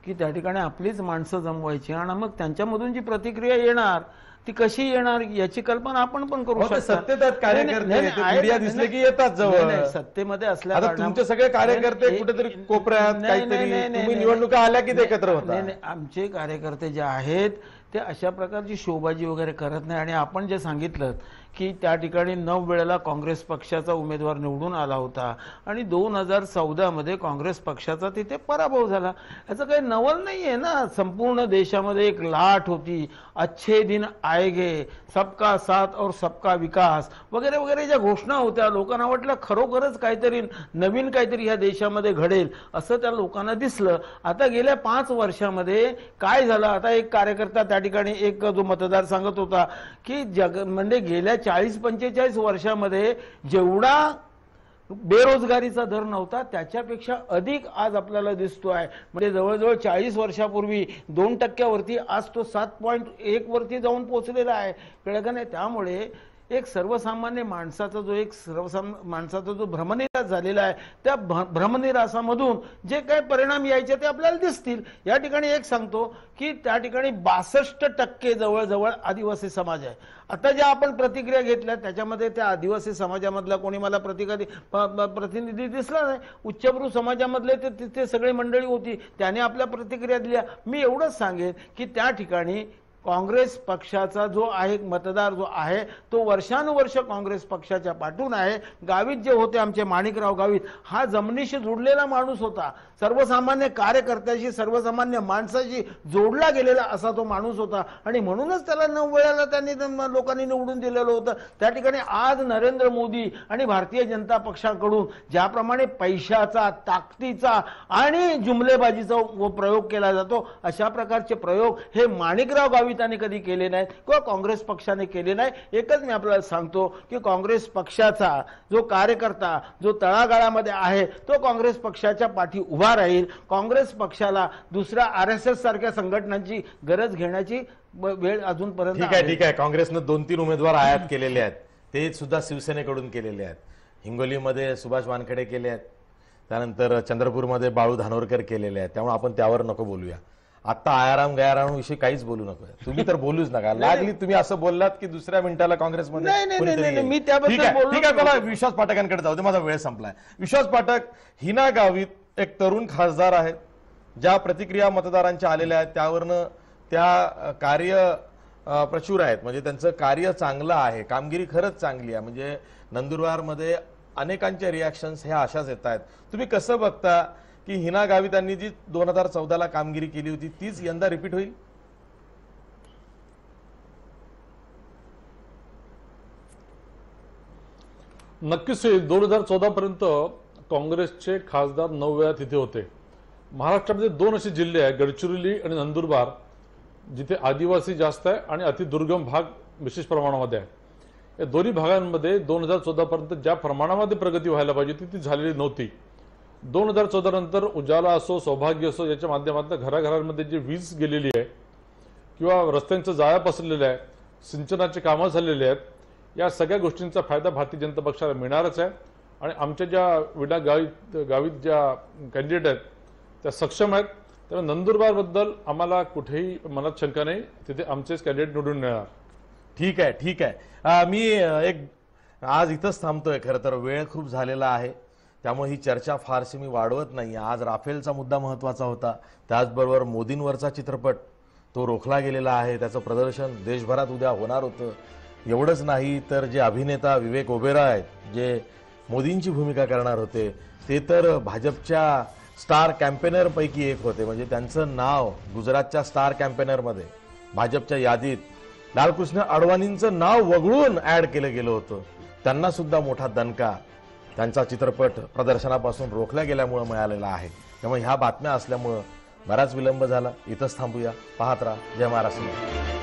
की त्या ठिकाणी आपलीच माणसं जमवायची आणि मग त्यांच्यामधून जी प्रतिक्रिया येणार ती कशी येणार याची कल्पना आपण पण करू शकतो. सत्तेत कार्यकर्ते मीडिया दिसले की येतात जवळ. सत्तेमध्ये असल्या तुमचे सगळे कार्यकर्ते कुठेतरी कोपऱ्यात काहीतरी तुम्ही निवडणुका आल्या की एकत्र होता. आमचे कार्यकर्ते जे आहेत ते अशा प्रकारची शोबाजी वगैरे करत नाही. आणि आपण जे सांगितलं की त्या ठिकाणी 9 वेळेला काँग्रेस पक्षाचा उमेदवार निवडून आला होता आणि 2014 मध्ये काँग्रेस पक्षाचा तिथे पराभव झाला, याचं काही नवल नाहीये ना. संपूर्ण देशामध्ये एक लाट होती, अच्छे दिन आएगे, सबका साथ और सबका विकास वगैरे वगैरे ज्या घोषणा होत्या. लोकांना वाटलं खरोखरच काहीतरी नवीन काहीतरी ह्या देशामध्ये घडेल असं त्या लोकांना दिसलं. आता गेल्या 5 वर्षामध्ये काय झालं, आता एक कार्यकर्ता त्या ठिकाणी एक जो मतदार सांगत होता की म्हणजे गेल्या 40-45 वर्षामध्ये जेवढा बेरोजगारीचा दर नव्हता त्याच्यापेक्षा अधिक आज आपल्याला दिसतो आहे. म्हणजे जवळजवळ 40 वर्षापूर्वी 2% आज तो 7.1 वरती जाऊन पोहोचलेला आहे. कळलं का नाही. त्यामुळे एक सर्वसामान्य माणसाचा जो भ्रमनिरास झालेला आहे त्या भ्रमनिरासामधून जे काही परिणाम यायचे ते आपल्याला दिसतील. या ठिकाणी एक सांगतो की त्या ठिकाणी 62% जवळजवळ आदिवासी समाज आहे. आता ज्या आपण प्रतिक्रिया घेतल्या त्याच्यामध्ये त्या आदिवासी समाजामधला कोणी मला प्रतिनिधी दिसला नाही. उच्चभ्रू समाजामधले ते तिथे सगळी मंडळी होती, त्याने आपल्या प्रतिक्रिया दिल्या. मी एवढंच सांगेन की त्या ठिकाणी काँग्रेस पक्षाचा जो आहे मतदार जो आहे तो वर्षानुवर्ष काँग्रेस पक्षाच्या पाठून आहे. गावित जे होते आमचे माणिकराव गावित, हा जमिनीशी जोडलेला माणूस होता, सर्वसामान्य कार्यकर्त्याशी सर्वसामान्य माणसाशी जोडला गेलेला असा तो माणूस होता आणि म्हणूनच त्याला 9 वेळेला त्यांनी लोकांनी निवडून दिलेलं होतं. त्या ठिकाणी आज नरेंद्र मोदी आणि भारतीय जनता पक्षाकडून ज्याप्रमाणे पैशाचा, ताकदीचा आणि जुमलेबाजीचा प्रयोग केला जातो अशा प्रकारचे प्रयोग हे माणिकराव गावित गाविताने कधी केले नाहीत किंवा काँग्रेस पक्षाने केले नाही. एकच मी आपल्याला सांगतो की काँग्रेस पक्षाचा जो कार्यकर्ता जो तळागाळामध्ये आहे तो काँग्रेस पक्षाच्या पाठी उभा राहील. काँग्रेस पक्षाला दुसऱ्या RSS सारख्या संघटनांची गरज घेण्याची वेळ अजूनपर्यंत ठीक आहे. काँग्रेसनं 2-3 उमेदवार आयात केलेले आहेत, ते सुद्धा शिवसेनेकडून केलेले आहेत. हिंगोलीमध्ये सुभाष वानखेडे केले आहेत, त्यानंतर चंद्रपूरमध्ये बाळू धानोरकर केलेले आहेत. त्यामुळे आपण त्यावर नको बोलूया. आता आयाराम गयाराम विषयी काहीच बोलू नको. तुम्ही तर बोलूच नका. लागली तुम्ही असं बोललात की दुसऱ्या मिनिटाला काँग्रेसमध्ये मी त्याबद्दल ठीक आहे. चला विश्वास पाठकांकडे जाऊ दे, माझा वेळ संपलाय. विश्वास पाठक, हिना गावित एक तरुण खासदार आहेत. ज्या प्रतिक्रिया मतदारांच्या आलेल्या आहेत त्यावरनं त्या कार्य प्रचूर आहेत, म्हणजे त्यांचं कार्य चांगलं आहे, कामगिरी खरंच चांगली आहे. म्हणजे नंदुरबारमध्ये अनेकांच्या रिॲक्शन्स ह्या अशाच येत आहेत. तुम्ही कसं बघता की हिना गावितांनी जी 2014ला कामगिरी केली होती तीच यंदा रिपीट होईल? नक्कीच 2014 पर्यंत काँग्रेसचे खासदार 9 वेळा तिथे होते. महाराष्ट्रामध्ये 2 असे जिल्हे आहेत, गडचिरोली आणि नंदुरबार, जिथे आदिवासी जास्त आहे आणि अतिदुर्गम भाग विशेष प्रमाणामध्ये आहे. या दोन्ही भागांमध्ये 2014 पर्यंत ज्या प्रमाणामध्ये प्रगती व्हायला पाहिजे ती झालेली नव्हती. 2014 नंतर उजाला असो, सौभाग्य असो, याच्या माध्यमातून घराघरांमध्ये जी वीज गेलेली आहे किंवा रस्त्यांचं जाळ्या पसरलेलं आहे, सिंचनाचे कामं झालेले आहेत, या सगळ्या गोष्टींचा फायदा भारतीय जनता पक्षाला मिळणारच आहे. आणि आमच्या ज्या विना गावित ज्या कॅन्डिडेट आहेत त्या सक्षम आहेत. त्यामुळे नंदुरबारबद्दल आम्हाला कुठेही मनात शंका नाही, तिथे आमचेच कॅन्डिडेट निवडून येणार. ठीक आहे. मी एक आज इथंच थांबतोय. खरं तर वेळ खूप झालेला आहे, त्यामुळे ही चर्चा फारशी मी वाढवत नाही. आज राफेलचा मुद्दा महत्त्वाचा होता, त्याचबरोबर मोदींवरचा चित्रपट तो रोखला गेलेला आहे, त्याचं प्रदर्शन देशभरात उद्या होणार होतं. एवढंच नाही तर जे अभिनेता विवेक ओबेरॉय आहेत, जे मोदींची भूमिका करणार होते, ते तर भाजपच्या स्टार कॅम्पेनर पैकी एक होते. म्हणजे त्यांचं नाव गुजरातच्या स्टार कॅम्पेनरमध्ये भाजपच्या यादीत लालकृष्ण अडवाणींचं नाव वगळून ऍड केलं गेलं होतं. त्यांना सुद्धा मोठा दणका त्यांचा चित्रपट प्रदर्शनापासून रोखल्या गेल्यामुळे मिळालेला आहे. त्यामुळे ह्या बातम्या असल्यामुळं बराच विलंब झाला. इथंच थांबूया. पाहत राहा जय महाराष्ट्र.